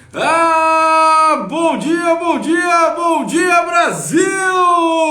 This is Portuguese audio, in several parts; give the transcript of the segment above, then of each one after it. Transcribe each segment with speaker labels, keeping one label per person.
Speaker 1: Bom dia, bom dia, bom dia, Brasil!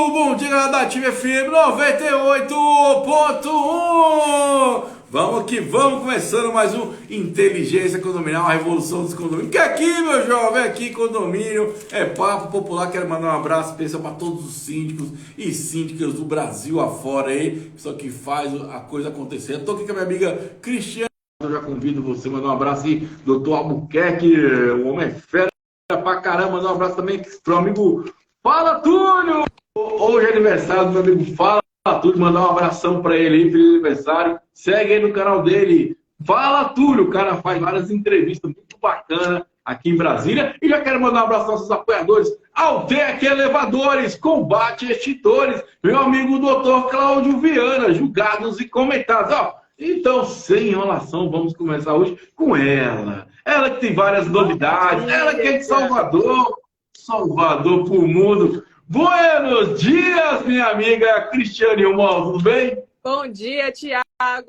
Speaker 1: Bom dia, galera da Ativa FM 98.1. Vamos que vamos, começando mais um Inteligência Condominial, a Revolução dos Condomínios. Que aqui, meu jovem, aqui condomínio, é papo popular. Quero mandar um abraço especial para todos os síndicos e síndicas do Brasil afora aí, pessoal que faz a coisa acontecer. Eu tô aqui com a minha amiga Cristiane. Eu já convido você, mandar um abraço aí, doutor Albuquerque, o homem é fera pra caramba. Mandar um abraço também pro amigo Fala Túlio. Hoje é aniversário do meu amigo Fala Túlio, mandar um abração pra ele aí, feliz aniversário. Segue aí no canal dele, Fala Túlio, o cara faz várias entrevistas muito bacanas aqui em Brasília. E já quero mandar um abraço aos nossos apoiadores, Altec Elevadores, Combate Extintores, meu amigo doutor Cláudio Viana, julgados e comentados, ó. Então, sem enrolação, vamos começar hoje com ela. Ela que tem várias novidades, ela que é de Salvador, Salvador pro mundo. Buenos dias, minha amiga Cristiane Romão, tudo bem?
Speaker 2: Bom dia, Tiago.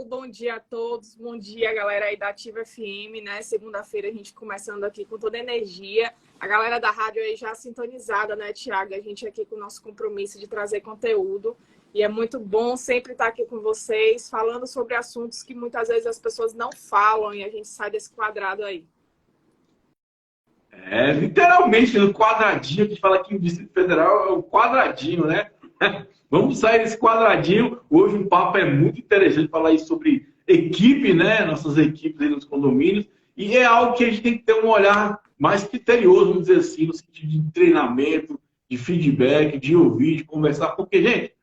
Speaker 2: Bom dia a todos. Bom dia, galera aí da Ativa FM, né? Segunda-feira a gente começando aqui com toda a energia. A galera da rádio aí já sintonizada, né, Tiago? A gente aqui com o nosso compromisso de trazer conteúdo. E é muito bom sempre estar aqui com vocês, falando sobre assuntos que muitas vezes as pessoas não falam e a gente sai desse quadrado aí.
Speaker 1: É, literalmente, no quadradinho, que a gente fala aqui no Distrito Federal, é o quadradinho, né? Vamos sair desse quadradinho. Hoje o papo é muito interessante, falar aí sobre equipe, né? Nossas equipes aí nos condomínios. E é algo que a gente tem que ter um olhar mais criterioso, vamos dizer assim, no sentido de treinamento, de feedback, de ouvir, de conversar. Porque, gente,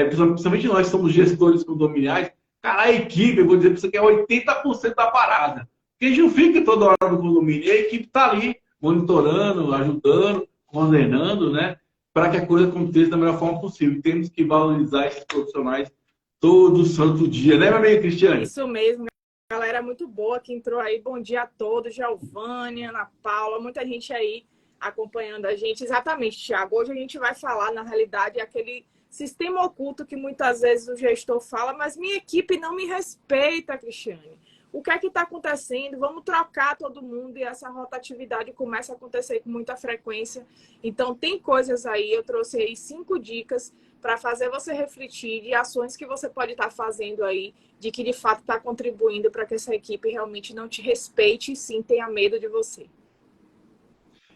Speaker 1: principalmente nós somos gestores condominiais, cara, a equipe, eu vou dizer para você que é 80% da parada. Porque a gente não fica toda hora no condomínio, e a equipe está ali monitorando, ajudando, coordenando, né? Para que a coisa aconteça da melhor forma possível. E temos que valorizar esses profissionais todo santo dia, né, meu amigo Cristiane?
Speaker 2: Isso mesmo, galera muito boa que entrou aí. Bom dia a todos, Giovânia, Ana Paula, muita gente aí acompanhando a gente. Exatamente, Tiago. Hoje a gente vai falar, na realidade, aquele sistema oculto que muitas vezes o gestor fala, mas minha equipe não me respeita, Cristiane. O que é que está acontecendo? Vamos trocar todo mundo e essa rotatividade começa a acontecer com muita frequência. Então, tem coisas aí, eu trouxe aí 5 dicas para fazer você refletir de ações que você pode estar fazendo aí, de que de fato está contribuindo para que essa equipe realmente não te respeite e sim tenha medo de você.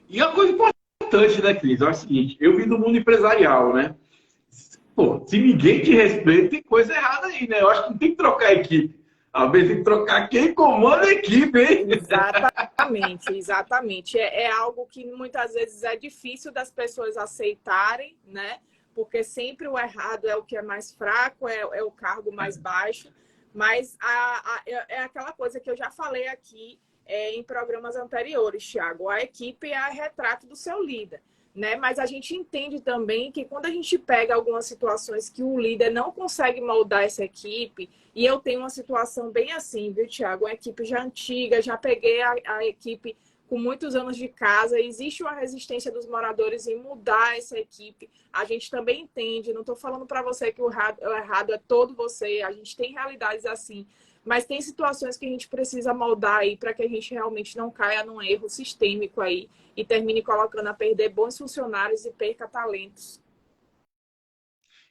Speaker 1: E uma coisa importante, né, Cris? É o seguinte, eu vim do mundo empresarial, né? Pô, se ninguém te respeita, tem coisa errada aí, né? Eu acho que não tem que trocar a equipe. Às vezes tem que trocar quem comanda a equipe, hein?
Speaker 2: Exatamente, exatamente. É algo que muitas vezes é difícil das pessoas aceitarem, né? Porque sempre o errado é o que é mais fraco, é o cargo mais baixo. Mas é aquela coisa que eu já falei aqui em programas anteriores, Thiago. A equipe é retrato do seu líder, né? Mas a gente entende também que quando a gente pega algumas situações que o líder não consegue moldar essa equipe, e eu tenho uma situação bem assim, viu, Thiago? Uma equipe já antiga, já peguei a equipe com muitos anos de casa, existe uma resistência dos moradores em mudar essa equipe. A gente também entende, não estou falando para você que o errado é todo você, a gente tem realidades assim, mas tem situações que a gente precisa moldar aí para que a gente realmente não caia num erro sistêmico aí e termine colocando a perder bons funcionários e perca talentos.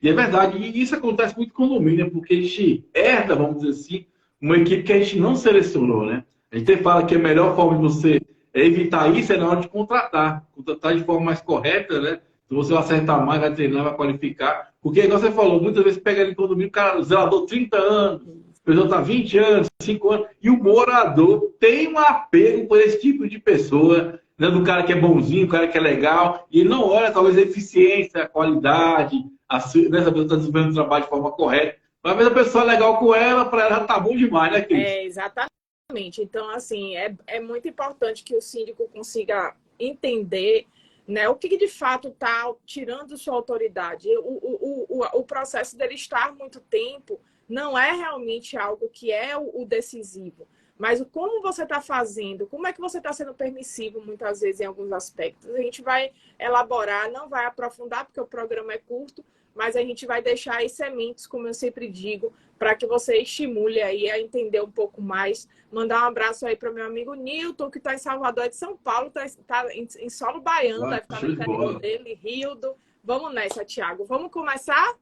Speaker 1: E é verdade, e isso acontece muito com condomínio, né? Porque a gente herda, vamos dizer assim, uma equipe que a gente não selecionou, né? A gente fala que a melhor forma de você evitar isso é na hora de contratar. Contratar de forma mais correta, né? Se você vai acertar mais, vai treinar, vai qualificar. Porque, igual você falou, muitas vezes pega ali em condomínio, o cara, o zelador 30 anos, a pessoa está 20 anos, 5 anos, e o morador tem um apego por esse tipo de pessoa, né? Do cara que é bonzinho, o cara que é legal, e ele não olha, talvez, a eficiência, a qualidade, nessa pessoa está desenvolvendo o trabalho de forma correta. Mas às vezes a pessoa é legal com ela, para ela já tá bom demais, né, Cris?
Speaker 2: Exatamente. Então, assim, é muito importante que o síndico consiga entender, né, o que de fato está tirando sua autoridade. O processo dele estar muito tempo não é realmente algo que é o decisivo. Mas como você está fazendo, como é que você está sendo permissivo, muitas vezes, em alguns aspectos. A gente vai elaborar, não vai aprofundar, porque o programa é curto, mas a gente vai deixar aí sementes, como eu sempre digo, para que você estimule aí a entender um pouco mais. Mandar um abraço aí para o meu amigo Nilton, que está em Salvador, é de São Paulo, está em solo baiano, deve estar no interior dele, Rildo. Vamos nessa, Thiago. Vamos começar?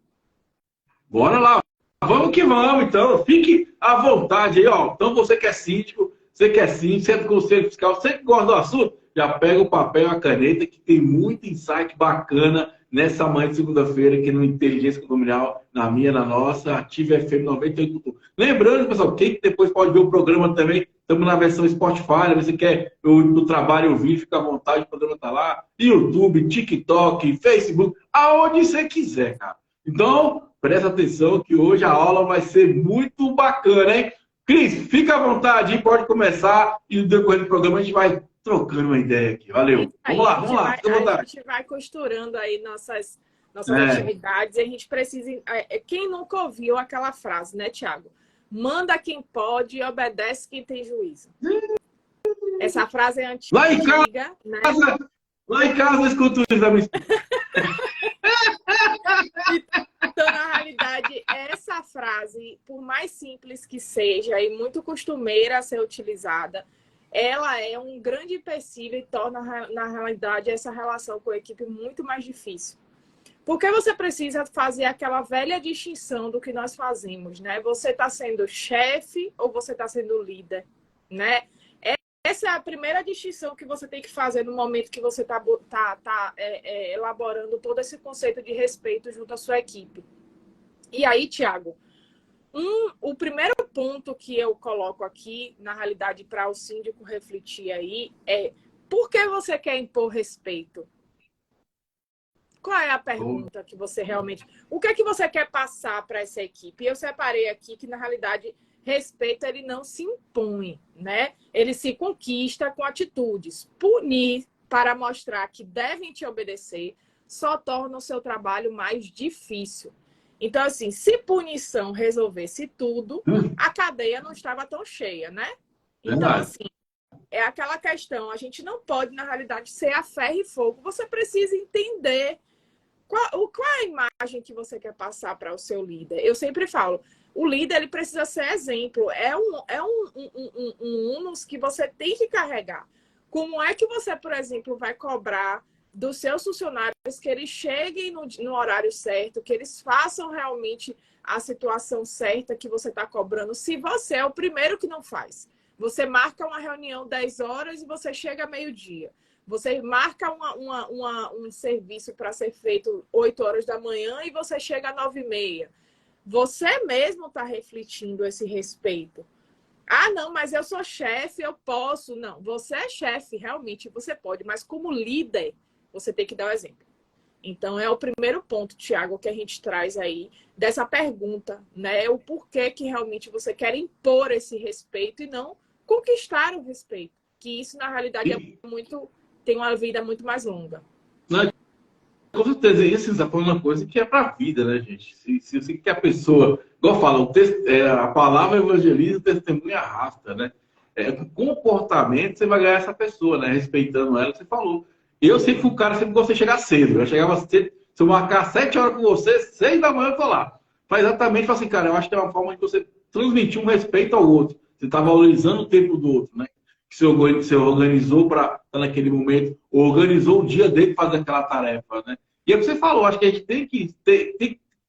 Speaker 1: Bora lá. Vamos que vamos, então. Fique à vontade aí, ó. Então, você que é síndico, você é do Conselho Fiscal, você que gosta do assunto, já pega o papel e a caneta, que tem muito insight bacana nessa manhã de segunda-feira aqui no Inteligência Condominial, na minha, na nossa, Ativa FM 98. Lembrando, pessoal, quem depois pode ver o programa também, estamos na versão Spotify, você quer o trabalho ouvir, fica à vontade, o programa está lá, YouTube, TikTok, Facebook, aonde você quiser, cara. Então, presta atenção que hoje a aula vai ser muito bacana, hein? Cris, fica à vontade, pode começar e no decorrer do programa a gente vai trocando uma ideia aqui. Valeu. Vamos lá, fica à vontade.
Speaker 2: A gente vai costurando aí nossas atividades e a gente precisa... Quem nunca ouviu aquela frase, né, Thiago? Manda quem pode e obedece quem tem juízo. Essa frase é antiga,
Speaker 1: lá em casa,
Speaker 2: né?
Speaker 1: Lá em casa eu escuto isso da minha...
Speaker 2: Então, na realidade, essa frase, por mais simples que seja e muito costumeira a ser utilizada, ela é um grande empecilho e torna, na realidade, essa relação com a equipe muito mais difícil. Porque você precisa fazer aquela velha distinção do que nós fazemos, né? Você está sendo chefe ou você está sendo líder, né? Essa é a primeira distinção que você tem que fazer no momento que você está elaborando todo esse conceito de respeito junto à sua equipe. E aí, Thiago, o primeiro ponto que eu coloco aqui, na realidade, para o síndico refletir aí, é por que você quer impor respeito? Qual é a pergunta que você realmente... O que é que você quer passar para essa equipe? Eu separei aqui que, na realidade... Respeito, ele não se impõe, né? Ele se conquista com atitudes. Punir para mostrar que devem te obedecer só torna o seu trabalho mais difícil. Então, assim, se punição resolvesse tudo, a cadeia não estava tão cheia, né? Então, assim, é aquela questão. A gente não pode, na realidade, ser a ferro e fogo. Você precisa entender qual é a imagem que você quer passar para o seu líder. Eu sempre falo, o líder ele precisa ser exemplo. É um ônus que você tem que carregar. Como é que você, por exemplo, vai cobrar dos seus funcionários que eles cheguem no horário certo, que eles façam realmente a situação certa que você está cobrando, se você é o primeiro que não faz? Você marca uma reunião 10 horas e você chega meio-dia. Você marca um serviço para ser feito 8 horas da manhã e você chega às 9h30. Você mesmo está refletindo esse respeito. Ah, não, mas eu sou chefe, eu posso. Não, você é chefe, realmente você pode, mas como líder, você tem que dar o exemplo. Então, é o primeiro ponto, Thiago, que a gente traz aí dessa pergunta, né? O porquê que realmente você quer impor esse respeito e não conquistar o respeito. Que isso, na realidade, tem uma vida muito mais longa.
Speaker 1: Com certeza, isso é uma coisa que é para a vida, né, gente? Se você quer a pessoa... Igual fala, a palavra evangeliza, o testemunho arrasta, né? Com comportamento, você vai ganhar essa pessoa, né? Respeitando ela, você falou. Eu sempre fui o cara, sempre gostei de chegar cedo. Eu chegava cedo, se eu marcar 7 horas com você, 6 da manhã eu tô lá. Mas exatamente, assim, cara, eu acho que é uma forma de você transmitir um respeito ao outro. Você tá valorizando o tempo do outro, né? Que você organizou para estar naquele momento, ou organizou o dia dele para fazer aquela tarefa, né? E é o que você falou, acho que a gente tem que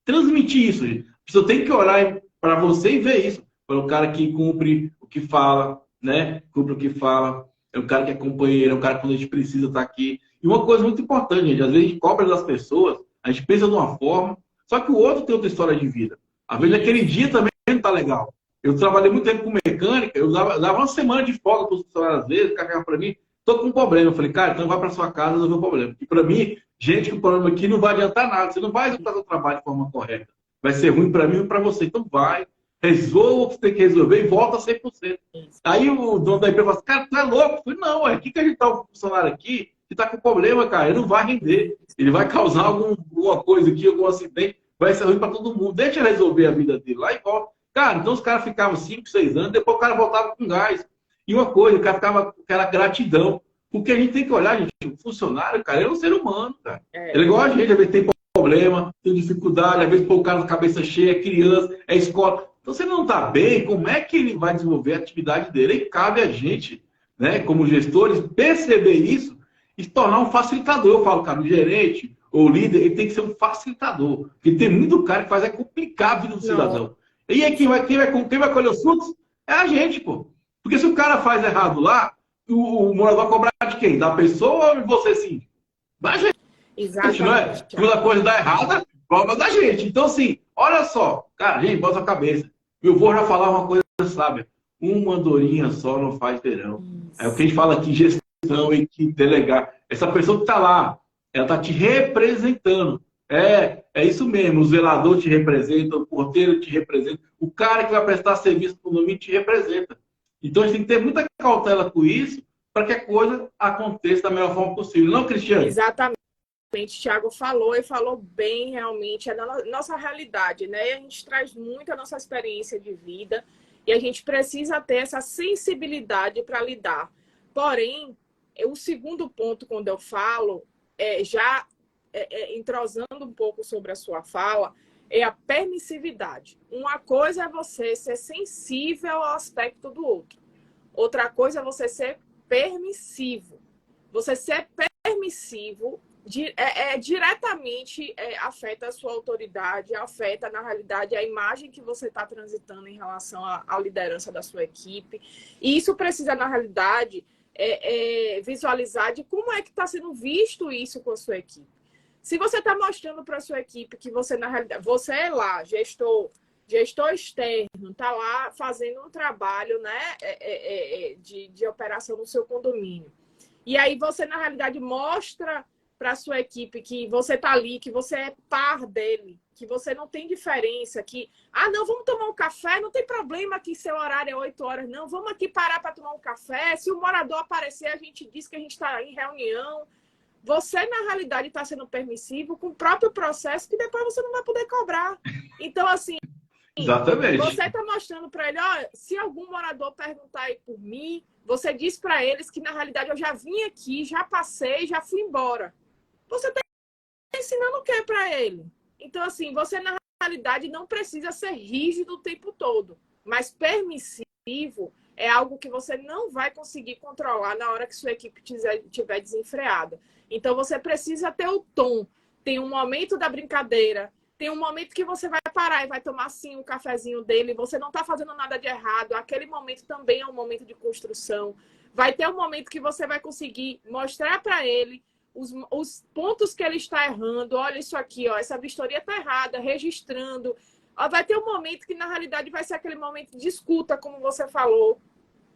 Speaker 1: transmitir isso, gente. A pessoa tem que olhar para você e ver isso. Para o cara que cumpre o que fala, né? Cumpre o que fala. É o cara que é companheiro, é o cara que quando a gente precisa estar aqui. E uma coisa muito importante, gente, às vezes a gente cobra das pessoas, a gente pensa de uma forma, só que o outro tem outra história de vida. Às vezes aquele dia também não tá legal. Eu trabalhei muito tempo com mecânica, eu dava uma semana de folga para os funcionários, às vezes, o cara para mim, tô com um problema. Eu falei, cara, então vai para sua casa resolver o problema. E para mim, gente, o problema aqui não vai adiantar nada. Você não vai executar seu trabalho de forma correta. Vai ser ruim para mim e para você. Então vai, resolva o que você tem que resolver e volta 100%. Aí o dono da empresa fala assim, cara, tu é louco? Eu falei, não, aqui que a gente tá um funcionário aqui que tá com problema, cara, ele não vai render. Ele vai causar alguma coisa aqui, algum acidente, vai ser ruim para todo mundo. Deixa ele resolver a vida dele lá e volta. Cara, então os caras ficavam 5, 6 anos, depois o cara voltava com gás. E uma coisa, o cara ficava com aquela gratidão. Porque a gente tem que olhar, gente, o funcionário, cara, ele é um ser humano, cara. Ele é igual a gente, às vezes tem problema, tem dificuldade, às vezes pôr o cara na cabeça cheia, é criança, é escola. Então, se ele não está bem, como é que ele vai desenvolver a atividade dele? E cabe a gente, né, como gestores, perceber isso e se tornar um facilitador. Eu falo, cara, o gerente ou o líder, ele tem que ser um facilitador. Porque tem muito cara que faz é complicar a vida do cidadão. E aí quem vai colher os frutos é a gente, pô. Porque se o cara faz errado lá, o morador vai cobrar de quem? Da pessoa ou de você sim? Da gente.
Speaker 2: Exatamente.
Speaker 1: Não é? Quando a coisa dá errada, cobra da gente. Então, assim, olha só. Cara, gente, bota a cabeça. Eu vou já falar uma coisa sábia. Uma andorinha só não faz verão. É o que a gente fala aqui, gestão, equipe, delegar. Essa pessoa que está lá, ela está te representando. É isso mesmo. O zelador te representa, o porteiro te representa, o cara que vai prestar serviço para o condomínio te representa. Então, a gente tem que ter muita cautela com isso para que a coisa aconteça da melhor forma possível. Não, Cristiane?
Speaker 2: Exatamente. O Thiago falou e falou bem realmente, é a nossa realidade, né? A gente traz muito a nossa experiência de vida e a gente precisa ter essa sensibilidade para lidar. Porém, o segundo ponto, quando eu falo, entrosando um pouco sobre a sua fala, é a permissividade. Uma coisa é você ser sensível ao aspecto do outro. Outra coisa é você ser permissivo. Você ser permissivo diretamente afeta a sua autoridade, afeta, na realidade, a imagem que você está transitando em relação à liderança da sua equipe. E isso precisa, na realidade, visualizar de como é que está sendo visto isso com a sua equipe. Se você está mostrando para a sua equipe que você, na realidade, você é lá, gestor externo, está lá fazendo um trabalho, né, de operação no seu condomínio. E aí você, na realidade, mostra para a sua equipe que você está ali, que você é par dele, que você não tem diferença, que, não, vamos tomar um café, não tem problema que seu horário é 8 horas, não, vamos aqui parar para tomar um café, se o morador aparecer, a gente diz que a gente está em reunião. Você, na realidade, está sendo permissivo com o próprio processo que depois você não vai poder cobrar. Então, assim,
Speaker 1: exatamente.
Speaker 2: Você está mostrando para ele, se algum morador perguntar aí por mim, você diz para eles que, na realidade, eu já vim aqui, já passei, já fui embora. Você está ensinando o que para ele? Então, assim, você, na realidade, não precisa ser rígido o tempo todo, mas permissivo é algo que você não vai conseguir controlar na hora que sua equipe estiver desenfreada. Então, você precisa ter o tom. Tem um momento da brincadeira, tem um momento que você vai parar e vai tomar, sim, um cafezinho dele. Você não está fazendo nada de errado. Aquele momento também é um momento de construção. Vai ter um momento que você vai conseguir mostrar para ele os pontos que ele está errando. Olha isso aqui, essa vistoria está errada, registrando. Vai ter um momento que, na realidade, vai ser aquele momento de escuta, como você falou.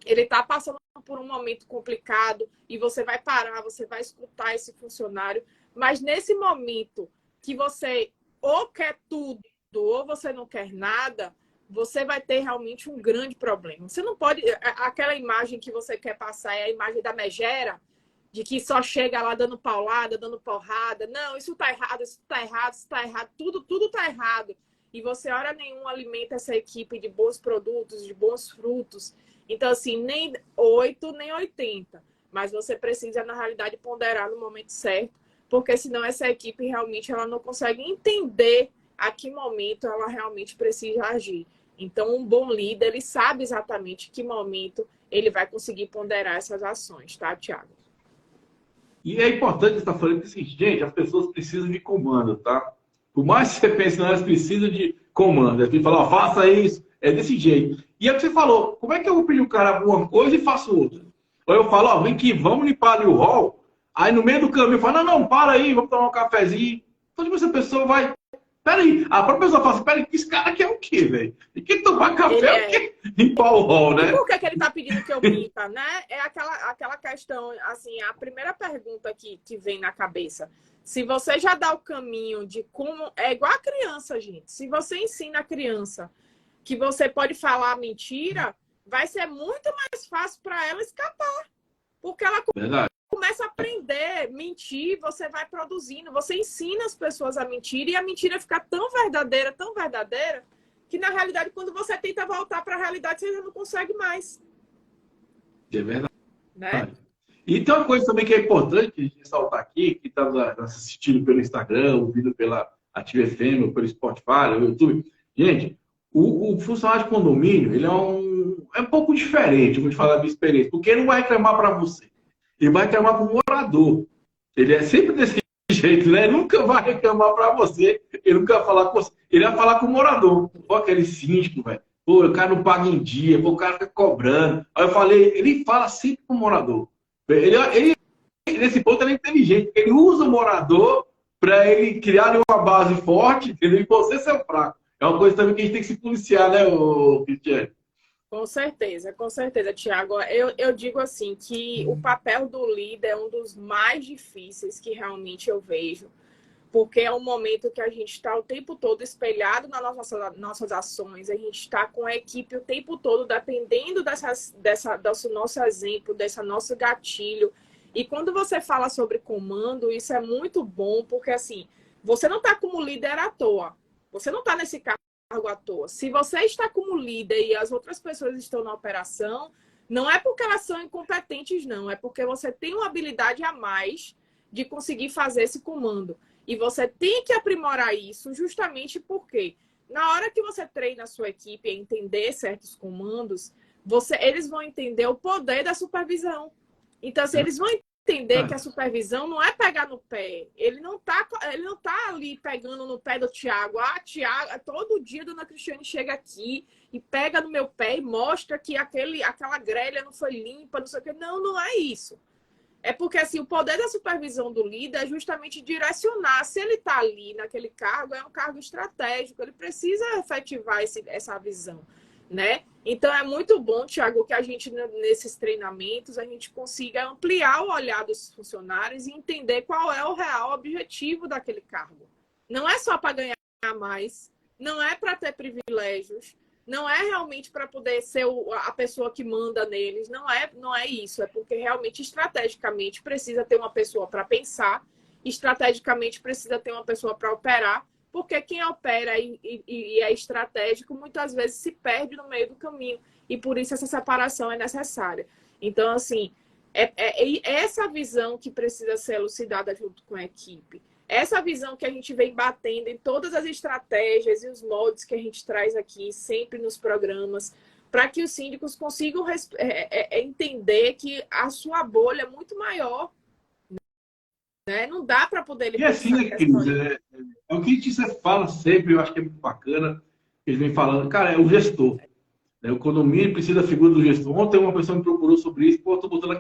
Speaker 2: Ele está passando por um momento complicado e você vai parar, você vai escutar esse funcionário. Mas nesse momento que você ou quer tudo ou você não quer nada, você vai ter realmente um grande problema. Você não pode... Aquela imagem que você quer passar é a imagem da megera, de que só chega lá dando paulada, dando porrada. Não, isso está errado, isso está errado, isso está errado. Tudo está errado. E você, hora nenhuma, alimenta essa equipe de bons produtos, de bons frutos. Então, assim, nem 8, nem 80. Mas você precisa, na realidade, ponderar no momento certo, porque senão essa equipe realmente ela não consegue entender a que momento ela realmente precisa agir. Então, um bom líder, ele sabe exatamente que momento ele vai conseguir ponderar essas ações, tá, Thiago?
Speaker 1: E é importante estar falando que, assim, gente, as pessoas precisam de comando, tá? Por mais que você pense, elas precisam de comando. Elas falar, faça isso, é desse jeito. E é o que você falou, como é que eu vou pedir o cara uma coisa e faço outra? Ou eu falo, vem aqui, vamos limpar ali o hall. Aí no meio do caminho eu falo, não, para aí, vamos tomar um cafezinho. Então, tipo, essa pessoa vai... Peraí, a própria pessoa fala assim, peraí, esse cara quer o quê, velho? E quem tomar café o quê? Limpar o hall, né?
Speaker 2: E por que ele tá pedindo que eu limpa, né? É aquela questão, assim, a primeira pergunta que vem na cabeça. Se você já dá o caminho de como... É igual a criança, gente. Se você ensina a criança que você pode falar mentira, vai ser muito mais fácil para ela escapar. Porque ela começa a aprender, mentir, você vai produzindo, você ensina as pessoas a mentir e a mentira fica tão verdadeira, que na realidade, quando você tenta voltar para a realidade, você já não consegue mais.
Speaker 1: É verdade.
Speaker 2: Né?
Speaker 1: E tem uma coisa também que é importante a gente ressaltar aqui, que está assistindo pelo Instagram, ouvindo pela Ativa FM, ou pelo Spotify, ou YouTube. Gente, o funcionário de condomínio, ele é um pouco diferente, vou te falar da minha experiência, porque ele não vai reclamar para você, ele vai reclamar para o morador. Ele é sempre desse jeito, né? Ele nunca vai reclamar para você, ele nunca vai falar com você, ele vai falar com o morador. Pô, aquele síndico, velho. Pô, o cara não paga em dia, pô, o cara fica cobrando. Aí eu falei, ele fala sempre com o morador. Ele, nesse ponto, ele é inteligente, porque ele usa o morador para ele criar uma base forte, entendeu? E você ser fraco. É uma coisa também que a gente tem que se policiar, né, Cristiane?
Speaker 2: Com certeza, Tiago. Eu digo assim que o papel do líder é um dos mais difíceis que realmente eu vejo, porque é um momento que a gente está o tempo todo espelhado nas nossas ações, a gente está com a equipe o tempo todo dependendo desse nosso exemplo, desse nosso gatilho. E quando você fala sobre comando, isso é muito bom, porque assim, você não está como líder à toa, você não está nesse cargo à toa. Se você está como líder e as outras pessoas estão na operação, não é porque elas são incompetentes, não, é porque você tem uma habilidade a mais de conseguir fazer esse comando. E você tem que aprimorar isso justamente porque na hora que você treina a sua equipe a entender certos comandos, eles vão entender o poder da supervisão. Então, assim, eles vão entender que a supervisão não é pegar no pé. Ele não tá ali pegando no pé do Tiago. Ah, Tiago, todo dia a dona Cristiane chega aqui e pega no meu pé e mostra que aquela grelha não foi limpa, não sei o quê. Não, não é isso. É porque assim, o poder da supervisão do líder é justamente direcionar. Se ele está ali naquele cargo, é um cargo estratégico, ele precisa efetivar essa visão, né? Então é muito bom, Tiago, que a gente, nesses treinamentos, a gente consiga ampliar o olhar dos funcionários e entender qual é o real objetivo daquele cargo. Não é só para ganhar mais, não é para ter privilégios, não é realmente para poder ser a pessoa que manda neles, não é isso. É porque realmente, estrategicamente, precisa ter uma pessoa para pensar, estrategicamente precisa ter uma pessoa para operar, porque quem opera e é estratégico, muitas vezes se perde no meio do caminho. E por isso essa separação é necessária. Então, assim, é essa visão que precisa ser elucidada junto com a equipe. Essa visão que a gente vem batendo em todas as estratégias e os moldes que a gente traz aqui, sempre nos programas, para que os síndicos consigam entender que a sua bolha é muito maior. Né? Não dá para poder...
Speaker 1: E assim, né, Cris? É o que a gente fala sempre, eu acho que é muito bacana, eles vêm falando, cara, é o gestor. Né? O condomínio precisa da figura do gestor. Ontem uma pessoa me procurou sobre isso, pô, estou botando a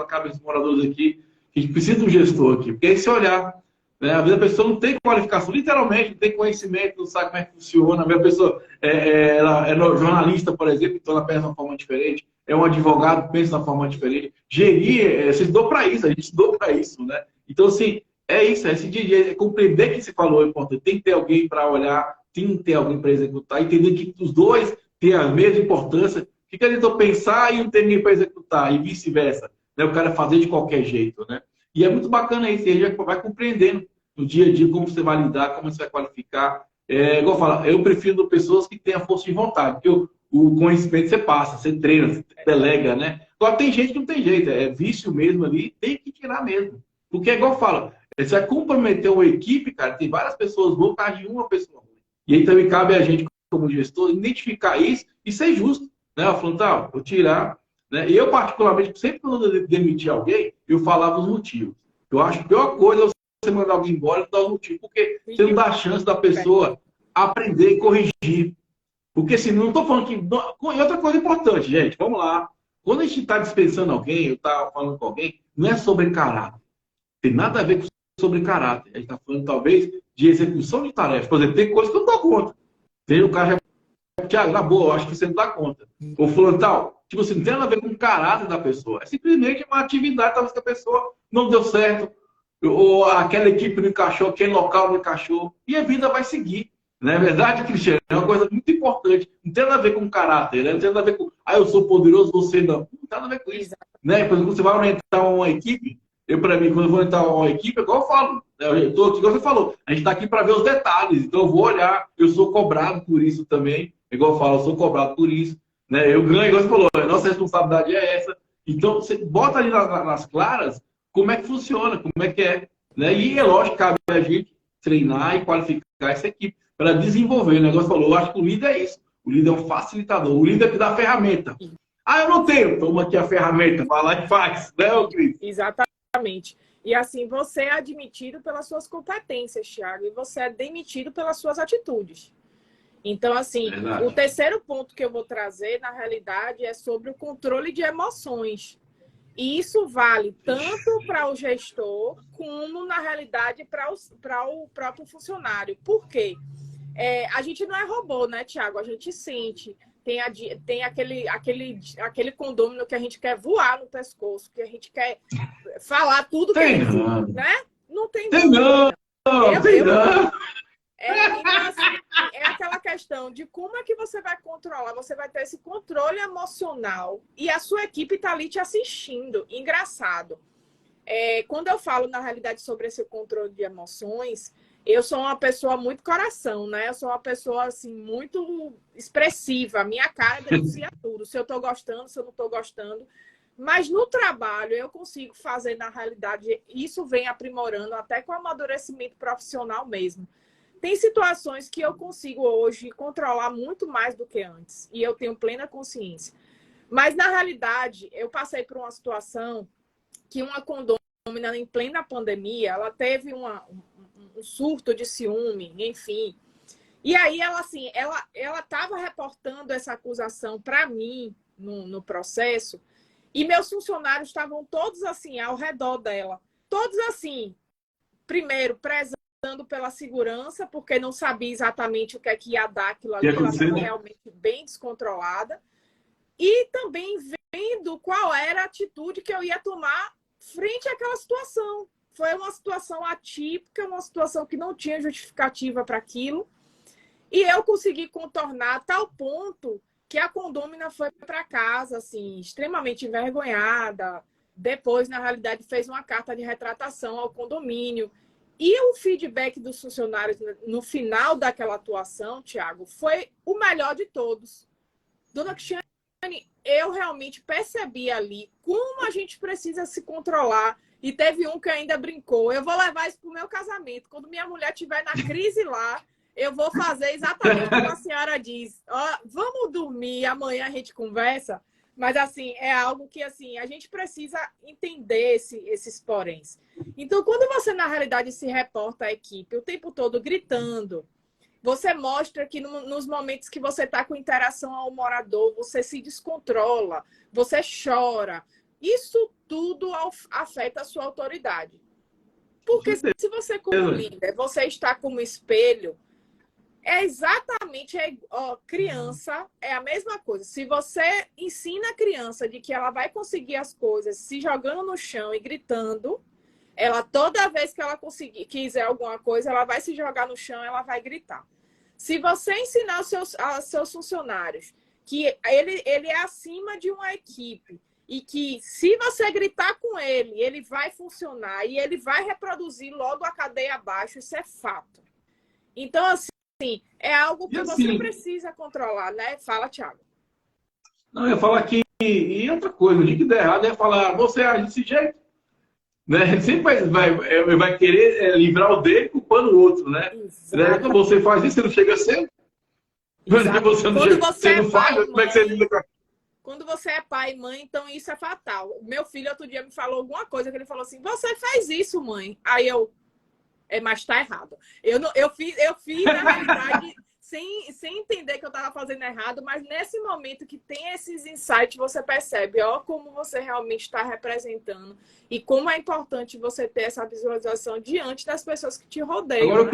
Speaker 1: cabeça dos moradores aqui, que a gente precisa de um gestor aqui, porque é esse olhar. Né? Às vezes a pessoa não tem qualificação, literalmente, não tem conhecimento, não sabe como é que funciona. A pessoa ela é jornalista, por exemplo, então ela pensa de uma forma diferente. É um advogado que pensa de uma forma diferente. Gerir, você estudou para isso, a gente estudou para isso. Né? Então, assim, é isso, é compreender que você falou, é importante. Tem que ter alguém para olhar, tem que ter alguém para executar, entender que os dois têm a mesma importância. Fica ali, então, pensar e não ter ninguém para executar, e vice-versa. Né? O cara fazer de qualquer jeito. Né? E é muito bacana isso, e a gente vai compreendendo no dia a dia como você vai lidar, como você vai qualificar. Igual eu falo, eu prefiro pessoas que tenham força de vontade, porque o conhecimento você passa, você treina, você delega, né? Agora tem gente que não tem jeito, é vício mesmo ali, tem que tirar mesmo. Porque, igual eu falo, você vai comprometer uma equipe, cara, tem várias pessoas boas, tá de uma pessoa ruim. E aí também cabe a gente, como gestor, identificar isso e ser justo. Né? Eu falo, tá, vou tirar. Né? E eu, particularmente, sempre quando eu demitir alguém, eu falava os motivos. Eu acho que a pior coisa é você mandar alguém embora e dar um motivo, porque você não dá a chance da pessoa aprender e corrigir. Porque assim, não estou falando que... E outra coisa importante, gente, vamos lá. Quando a gente está dispensando alguém, eu está falando com alguém, não é sobre caráter. Tem nada a ver com sobre caráter. A gente está falando, talvez, de execução de tarefas. Por exemplo, tem coisa que eu não dou conta. Tem o cara já... Tiago, na boa, eu acho que você não dá conta. Ou falando tal... Tipo assim, não tem nada a ver com o caráter da pessoa. É simplesmente uma atividade, talvez que a pessoa não deu certo, ou aquela equipe não encaixou, aquele local não encaixou, e a vida vai seguir. Não é verdade, Cristiano? É uma coisa muito importante. Não tem nada a ver com caráter, né? Não tem nada a ver com, eu sou poderoso, você não. Não tem nada a ver com isso. Né? Por exemplo, você vai orientar uma equipe, para mim, quando eu vou orientar uma equipe, igual eu falo, eu tô aqui, igual você falou, a gente está aqui para ver os detalhes, então eu vou olhar, eu sou cobrado por isso também, igual eu falo, eu sou cobrado por isso. Né? Eu ganho, igual você falou, a nossa responsabilidade é essa.
Speaker 3: Então, você bota ali nas claras como é que funciona, como é que é. Né? E é lógico, cabe a gente treinar e qualificar essa equipe para desenvolver. O negócio falou, eu acho que o líder é isso. O líder é um facilitador. O líder que dá a ferramenta. Ah, eu não tenho. Toma aqui a ferramenta, vai lá e faz. Né, Cris?
Speaker 2: Exatamente. E assim, você é admitido pelas suas competências, Thiago, e você é demitido pelas suas atitudes. Então, assim,
Speaker 3: Verdade.
Speaker 2: o terceiro ponto que eu vou trazer, na realidade, é sobre o controle de emoções. E isso vale tanto para o gestor, como, na realidade, para o próprio funcionário. Por quê? A gente não é robô, né, Thiago? A gente sente. Tem aquele condômino que a gente quer voar no pescoço, que a gente quer falar tudo que a gente... Né? Não tem
Speaker 3: não.
Speaker 2: Então, assim, é aquela questão de como é que você vai controlar. Você vai ter esse controle emocional e a sua equipe está ali te assistindo. Engraçado. Quando eu falo, na realidade, sobre esse controle de emoções, eu sou uma pessoa muito coração, né? Eu sou uma pessoa, assim, muito expressiva. Minha cara denuncia tudo. Se eu estou gostando, se eu não estou gostando. Mas no trabalho eu consigo fazer, na realidade, isso vem aprimorando até com o amadurecimento profissional mesmo. Tem situações que eu consigo hoje controlar muito mais do que antes. E eu tenho plena consciência. Mas, na realidade, eu passei por uma situação que uma condômina, em plena pandemia, ela teve um surto de ciúme, enfim. E aí, ela estava reportando essa acusação para mim no processo. E meus funcionários estavam todos, assim, ao redor dela. Todos, assim, primeiro, prezando pela segurança, porque não sabia exatamente o que é que ia dar aquilo ali, ela estava realmente bem descontrolada, e também vendo qual era a atitude que eu ia tomar frente àquela situação. Foi uma situação atípica, uma situação que não tinha justificativa para aquilo, e eu consegui contornar a tal ponto que a condômina foi para casa, assim, extremamente envergonhada. Depois, na realidade, fez uma carta de retratação ao condomínio. E o feedback dos funcionários no final daquela atuação, Thiago, foi o melhor de todos. Dona Cristiane, eu realmente percebi ali como a gente precisa se controlar. E teve um que ainda brincou. Eu vou levar isso para o meu casamento. Quando minha mulher estiver na crise lá, eu vou fazer exatamente como a senhora diz. Ó, vamos dormir, amanhã a gente conversa. Mas, assim, é algo que, assim, a gente precisa entender esses poréns. Então, quando você, na realidade, se reporta à equipe o tempo todo gritando, você mostra que nos momentos que você está com interação ao morador, você se descontrola, você chora. Isso tudo afeta a sua autoridade. Porque se você, como líder, você está como espelho, criança é a mesma coisa. Se você ensina a criança de que ela vai conseguir as coisas se jogando no chão e gritando, ela, toda vez que ela quiser alguma coisa, ela vai se jogar no chão, ela vai gritar. Se você ensinar aos seus funcionários que ele é acima de uma equipe e que se você gritar com ele vai funcionar e ele vai reproduzir logo a cadeia abaixo, isso é fato. Então, assim, é algo que você precisa controlar, né? Fala, Thiago.
Speaker 3: Não, eu falo aqui, e outra coisa, o dia que der errado é falar, você age desse jeito. Né? Ele sempre vai querer livrar o dele culpando o outro, né? Quando você faz isso, você não chega cedo.
Speaker 2: Quando você é pai e mãe, então isso é fatal. Meu filho outro dia me falou alguma coisa que ele falou assim, você faz isso, mãe. Aí mas tá errado. Eu fiz na realidade, sem entender que eu estava fazendo errado, mas nesse momento que tem esses insights, você percebe, como você realmente está representando e como é importante você ter essa visualização diante das pessoas que te rodeiam.
Speaker 3: Agora,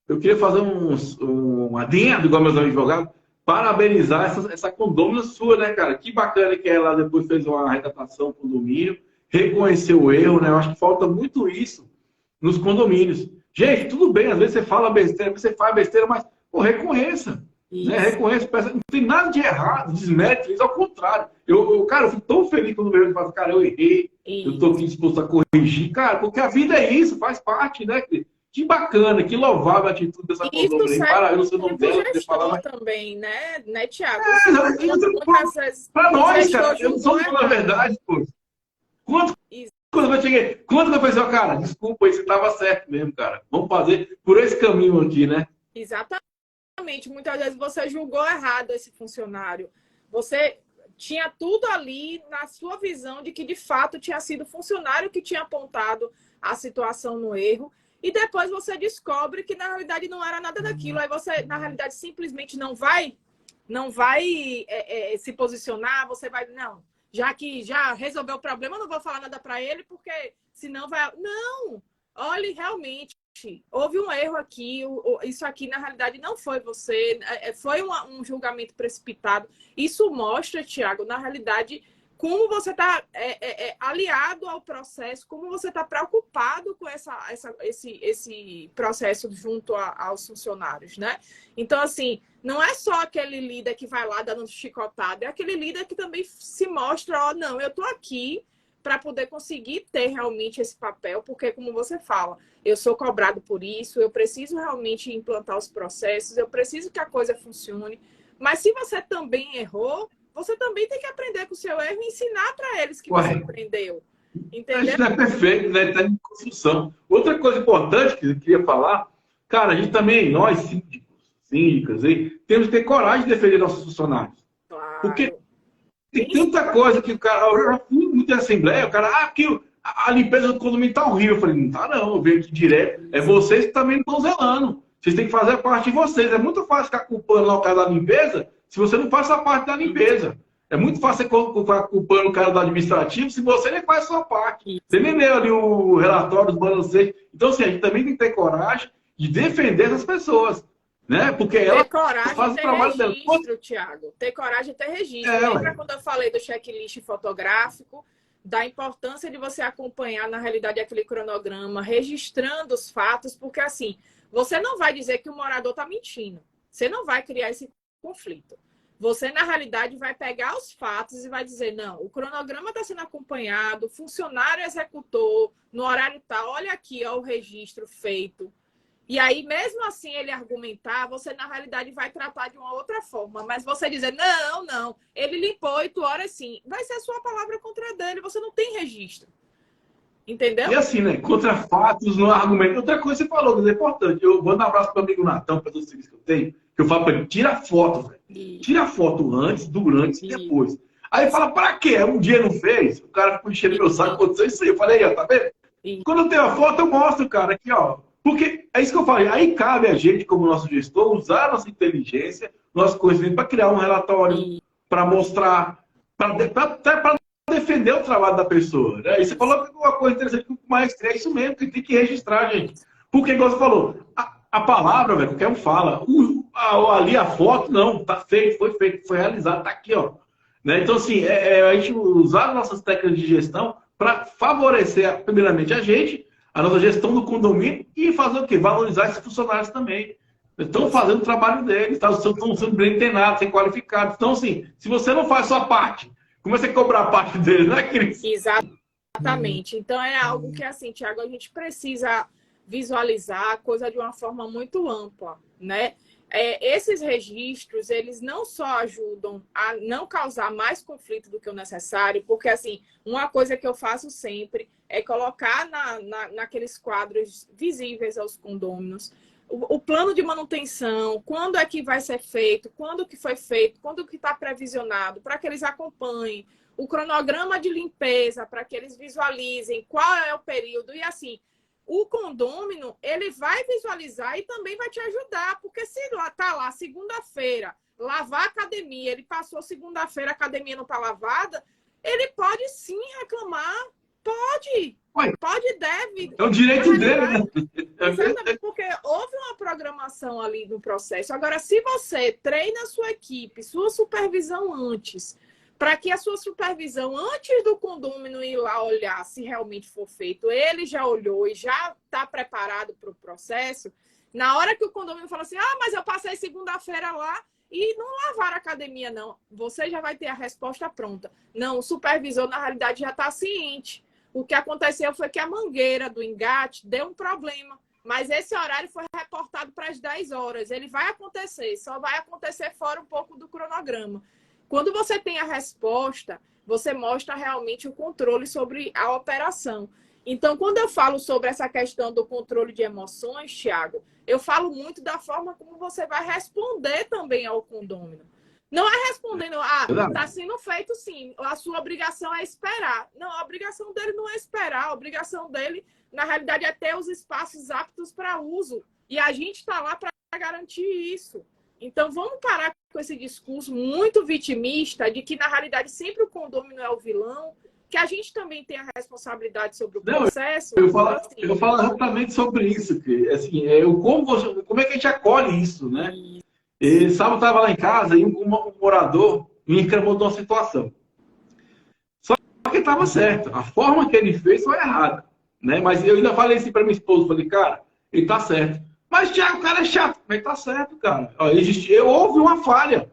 Speaker 3: eu queria fazer um adendo, igual meus advogados, parabenizar essa condômina sua, né, cara? Que bacana que ela depois fez uma retratação com o condomínio, reconheceu o erro, né? Eu acho que falta muito isso nos condomínios. Gente, tudo bem, às vezes você fala besteira, você faz besteira, mas reconheça. Né? Reconheça, não tem nada de errado, desmérito, isso ao contrário. Eu fico tão feliz quando eu falo, cara, eu errei, eu estou aqui disposto a corrigir, cara, porque a vida é isso, faz parte, né? Que bacana, que louvável a atitude dessa
Speaker 2: Isso
Speaker 3: condômina aí.
Speaker 2: serve
Speaker 3: Parabéns, eu não
Speaker 2: como
Speaker 3: dela, você
Speaker 2: gestor
Speaker 3: falar, mas...
Speaker 2: também, né, Tiago? Assim, muitas vezes
Speaker 3: Para
Speaker 2: o
Speaker 3: nós,
Speaker 2: gestor
Speaker 3: cara, eu não sou
Speaker 2: julgou
Speaker 3: falando a
Speaker 2: errado.
Speaker 3: verdade, pô. Quanto
Speaker 2: Isso.
Speaker 3: quando eu cheguei, quando eu falei assim, ó, cara, desculpa aí, você estava certo mesmo, cara. Vamos fazer por esse caminho aqui, né?
Speaker 2: Exatamente. Muitas vezes você julgou errado esse funcionário. Você tinha tudo ali na sua visão de que, de fato, tinha sido o funcionário que tinha apontado a situação no erro. E depois você descobre que, na realidade, não era nada daquilo. Aí você, na realidade, simplesmente não vai se posicionar. Você vai, não, já que já resolveu o problema, eu não vou falar nada para ele, porque senão vai... Não! Olhe, realmente, houve um erro aqui, isso aqui na realidade não foi você, foi um julgamento precipitado. Isso mostra, Tiago, na realidade, como você está aliado ao processo, como você está preocupado com esse processo junto aos funcionários, né? Então, assim, não é só aquele líder que vai lá dando chicotada, é aquele líder que também se mostra, ó, não, eu estou aqui para poder conseguir ter realmente esse papel, porque, como você fala, eu sou cobrado por isso, eu preciso realmente implantar os processos, eu preciso que a coisa funcione. Mas se você também errou, você também tem que aprender com o seu erro e ensinar para eles que você aprendeu. Entendeu?
Speaker 3: Isso é perfeito, né? Está em construção. Outra coisa importante que eu queria falar, cara, a gente também, nós síndicas, temos que ter coragem de defender nossos funcionários.
Speaker 2: Claro.
Speaker 3: Porque tem tanta coisa que o cara. Eu já fui muito em assembleia, o cara, que a limpeza do condomínio tá horrível. Eu falei, não tá não, eu venho aqui direto. É vocês que também não estão zelando. Vocês têm que fazer a parte de vocês. É muito fácil ficar culpando lá o cara da limpeza se você não faz a parte da limpeza. É muito fácil você ficar culpando o cara do administrativo se você nem faz a sua parte. Você nem leu ali o relatório dos balanceios. Então, assim, a gente também tem que ter coragem de defender essas pessoas. Né? Porque ela faz o trabalho dela.
Speaker 2: Tiago. Ter coragem de ter registro. Lembra quando eu falei do checklist fotográfico, da importância de você acompanhar, na realidade, aquele cronograma, registrando os fatos, porque assim, você não vai dizer que o morador está mentindo. Você não vai criar esse conflito. Você, na realidade, vai pegar os fatos e vai dizer, não, o cronograma está sendo acompanhado, o funcionário executou no horário tal, olha aqui, ó, o registro feito. E aí, mesmo assim, ele argumentar, você, na realidade, vai tratar de uma outra forma. Mas você dizer, não, ele limpou 8 horas sim. Vai ser a sua palavra contra a dele, você não tem registro. Entendeu?
Speaker 3: E assim, né? Contra fatos, no argumento. Outra coisa que você falou, que é importante. Eu vou dar um abraço para o amigo Natão, para todos os serviços que eu tenho, que eu falo para ele, tira foto, velho. Tira foto antes, durante e depois. Aí ele fala, para quê? Um dia não fez? O cara ficou enchendo meu saco, aconteceu isso aí. Eu falei, ó, tá vendo? Quando eu tenho a foto, eu mostro, cara, aqui, ó. Porque é isso que eu falei. Aí cabe a gente, como nosso gestor, usar a nossa inteligência, nosso conhecimento para criar um relatório, para mostrar, para defender o trabalho da pessoa. Né? E você falou que uma coisa interessante com maestria é isso mesmo, que tem que registrar, gente. Porque, igual você falou, a palavra, velho, qualquer um fala. Ali a foto, não, tá feito, foi realizado, tá aqui, ó. Né? Então, assim, a gente usar nossas técnicas de gestão para favorecer, primeiramente, a gente, a nossa gestão do condomínio e fazer o quê? Valorizar esses funcionários também. Estão fazendo o trabalho deles, estão sendo bem treinados, bem qualificados. Então, assim, se você não faz a sua parte, como você cobrar a parte deles, né, Cris?
Speaker 2: Exatamente. Então, é algo que, assim, Tiago, a gente precisa visualizar a coisa de uma forma muito ampla, né? Esses registros, eles não só ajudam a não causar mais conflito do que o necessário, porque, assim, uma coisa que eu faço sempre é colocar naqueles quadros visíveis aos condôminos o plano de manutenção, quando é que vai ser feito, quando que foi feito, quando que está previsionado, para que eles acompanhem o cronograma de limpeza, para que eles visualizem qual é o período. E, assim, o condômino, ele vai visualizar e também vai te ajudar, porque se está lá segunda-feira, lavar a academia, ele passou segunda-feira, a academia não está lavada, ele pode sim reclamar, pode e deve.
Speaker 3: É o direito dele, né?
Speaker 2: Exatamente, porque houve uma programação ali no processo. Agora, se você treina a sua equipe, sua supervisão antes, para que a sua supervisão, antes do condômino ir lá olhar se realmente for feito, ele já olhou e já está preparado para o processo, na hora que o condômino fala assim, mas eu passei segunda-feira lá e não lavaram a academia, não. Você já vai ter a resposta pronta. Não, o supervisor, na realidade, já está ciente. O que aconteceu foi que a mangueira do engate deu um problema. mas esse horário foi reportado para as 10 horas. Ele vai acontecer, só vai acontecer fora um pouco do cronograma. Quando você tem a resposta, você mostra realmente o controle sobre a operação. Então, quando eu falo sobre essa questão do controle de emoções, Thiago, eu falo muito da forma como você vai responder também ao condômino. Não é respondendo, está sendo feito sim, a sua obrigação é esperar. Não, a obrigação dele não é esperar, a obrigação dele, na realidade, é ter os espaços aptos para uso. E a gente está lá para garantir isso. Então, vamos parar com esse discurso muito vitimista de que, na realidade, sempre o condômino é o vilão, que a gente também tem a responsabilidade sobre o processo.
Speaker 3: Eu falo exatamente sobre isso, que assim, como é que a gente acolhe isso, né? E sábado estava lá em casa e um morador me reclamou de uma situação. Só que estava certo, a forma que ele fez foi errada, né? Mas eu ainda falei assim para minha esposa, falei, cara, ele tá certo. Mas, Thiago, o cara é chato. Mas tá certo, cara. Houve uma falha.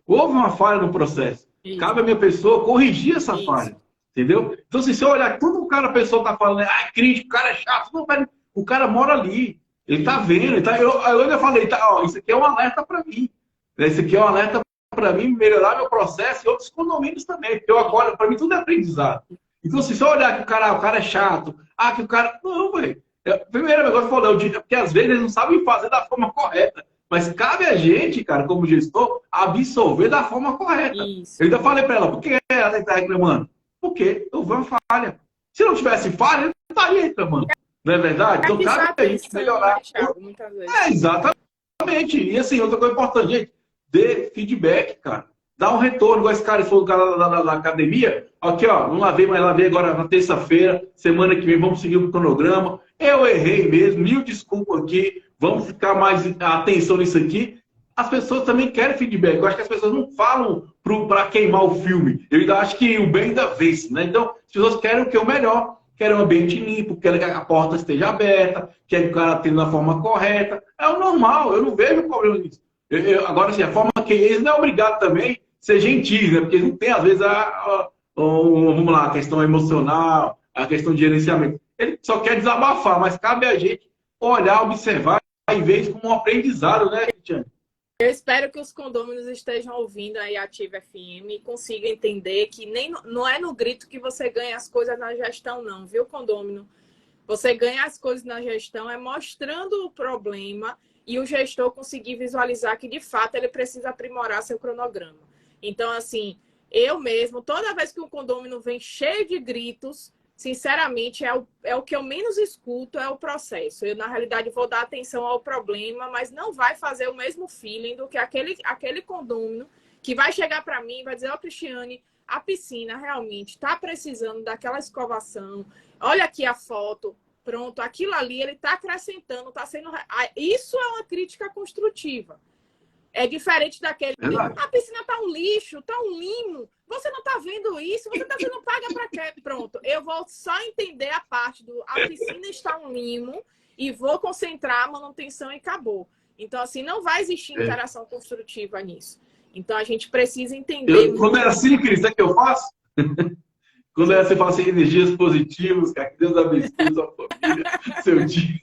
Speaker 3: Houve uma falha no processo. Cabe a minha pessoa corrigir essa falha. Entendeu? Então, se você olhar tudo que a pessoa tá falando, crítico, o cara é chato. Não, velho, o cara mora ali. Ele tá vendo. Eu ainda falei, isso aqui é um alerta para mim. Isso aqui é um alerta para mim melhorar meu processo e outros condomínios também. Porque agora, para mim, tudo é aprendizado. Então, se você olhar que o cara é chato, que o cara... Não, velho. Primeiro negócio que eu falei, porque às vezes eles não sabem fazer da forma correta. Mas cabe a gente, cara, como gestor, absorver da forma correta. Isso. Eu ainda falei para ela, por que ela está reclamando? Porque houve uma falha. Se não tivesse falha, ele não estaria reclamando. Não é verdade? Então cabe a gente melhorar. Exatamente. E assim, outra coisa importante, gente, dê feedback, cara. Dá um retorno, igual esse cara falou, o cara da academia. Aqui, ó, não lavei, mas lavei agora na terça-feira, semana que vem, vamos seguir o cronograma. Eu errei mesmo, mil desculpas aqui, vamos ficar mais atenção nisso aqui. As pessoas também querem feedback. Eu acho que as pessoas não falam para queimar o filme. Eu ainda acho que o bem da vez, né? Então, as pessoas querem o que é o melhor. Querem um ambiente limpo, querem que a porta esteja aberta, querem que o cara tenha da forma correta. É o normal, eu não vejo problema nisso. Agora, assim, a forma que eles não é obrigado também a ser gentis, né? Porque não tem, às vezes, vamos lá, a questão emocional, a questão de gerenciamento. Ele só quer desabafar, mas cabe a gente olhar, observar e ver isso como um aprendizado, né, Cristiane?
Speaker 2: Eu espero que os condôminos estejam ouvindo aí a Ativa FM e consigam entender que não é no grito que você ganha as coisas na gestão, não, viu, condômino? Você ganha as coisas na gestão é mostrando o problema e o gestor conseguir visualizar que, de fato, ele precisa aprimorar seu cronograma. Então, assim, eu mesmo, toda vez que um condômino vem cheio de gritos, sinceramente, é o que eu menos escuto, é o processo. Eu, na realidade, vou dar atenção ao problema, mas não vai fazer o mesmo feeling do que aquele condômino que vai chegar para mim e vai dizer, Cristiane, a piscina realmente está precisando daquela escovação. Olha aqui a foto. Pronto, aquilo ali ele está acrescentando, está sendo... Isso é uma crítica construtiva. É diferente daquele... A piscina está um lixo, está um limo. Você não está vendo isso? Você está sendo paga para quê? Pronto, eu vou só entender a parte do... A piscina está um limo e vou concentrar a manutenção e acabou. Então, assim, não vai existir interação construtiva nisso. Então, a gente precisa entender...
Speaker 3: Quando é assim, Cris, é que eu faço? Quando você fala assim, energias positivas, que Deus abençoe sua família, seu dia.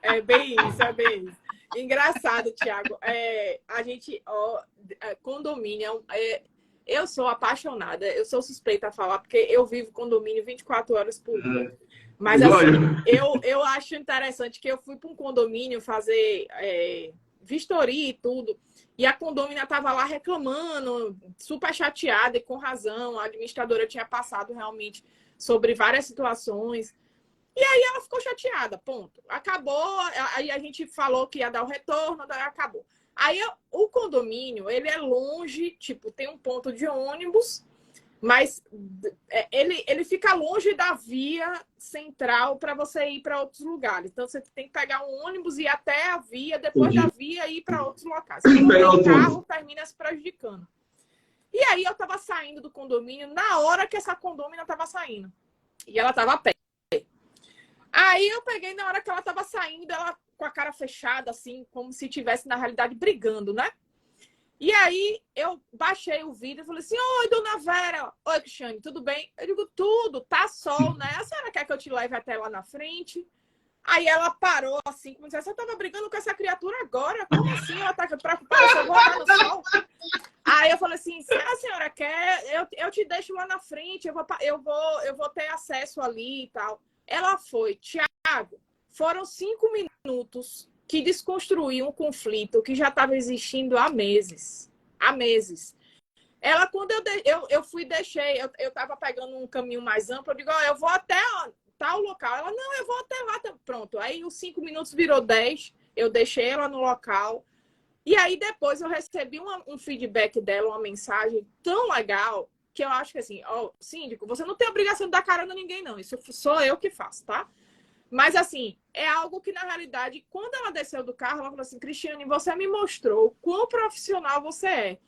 Speaker 2: É bem isso, é bem isso. Engraçado, Thiago. A gente, condomínio, eu sou apaixonada, eu sou suspeita a falar, porque eu vivo condomínio 24 horas por dia. Mas assim, eu acho interessante que eu fui para um condomínio fazer vistoria e tudo, e a condômina estava lá reclamando, super chateada e com razão. A administradora tinha passado realmente sobre várias situações. E aí ela ficou chateada, ponto. Acabou, aí a gente falou que ia dar o retorno, daí acabou. Aí o condomínio, ele é longe, tipo, tem um ponto de ônibus, mas ele fica longe da via central para você ir para outros lugares. Então você tem que pegar um ônibus e ir até a via, depois da via ir para outros locais. Se não tem carro, termina se prejudicando. E aí eu estava saindo do condomínio na hora que essa condômina estava saindo. E ela estava a pé. Aí eu peguei na hora que ela estava saindo, ela com a cara fechada, assim, como se estivesse, na realidade, brigando, né? E aí eu baixei o vídeo e falei assim, oi, dona Vera. Oi, Cristiane, tudo bem? Eu digo, tudo, tá sol, né? A senhora quer que eu te leve até lá na frente? Aí ela parou assim, como se você estava brigando com essa criatura agora. Como assim? Ela tá preocupada, eu só vou andar no sol. Aí eu falei assim, se a senhora quer, eu te deixo lá na frente, eu vou ter acesso ali e tal. Ela foi, Tiago, foram 5 minutos que desconstruiu um conflito que já estava existindo há meses. Há meses. Ela, quando eu fui, deixei, eu estava pegando um caminho mais amplo, eu digo, ó, eu vou até tal local. Ela, não, eu vou até lá. Pronto. Aí os 5 minutos virou 10, eu deixei ela no local. E aí depois eu recebi um feedback dela, uma mensagem tão legal, que eu acho que assim, ó, síndico, você não tem obrigação de dar carona a ninguém, não. Isso sou eu que faço, tá? Mas assim, é algo que na realidade, quando ela desceu do carro, ela falou assim, Cristiane, você me mostrou quão profissional você é.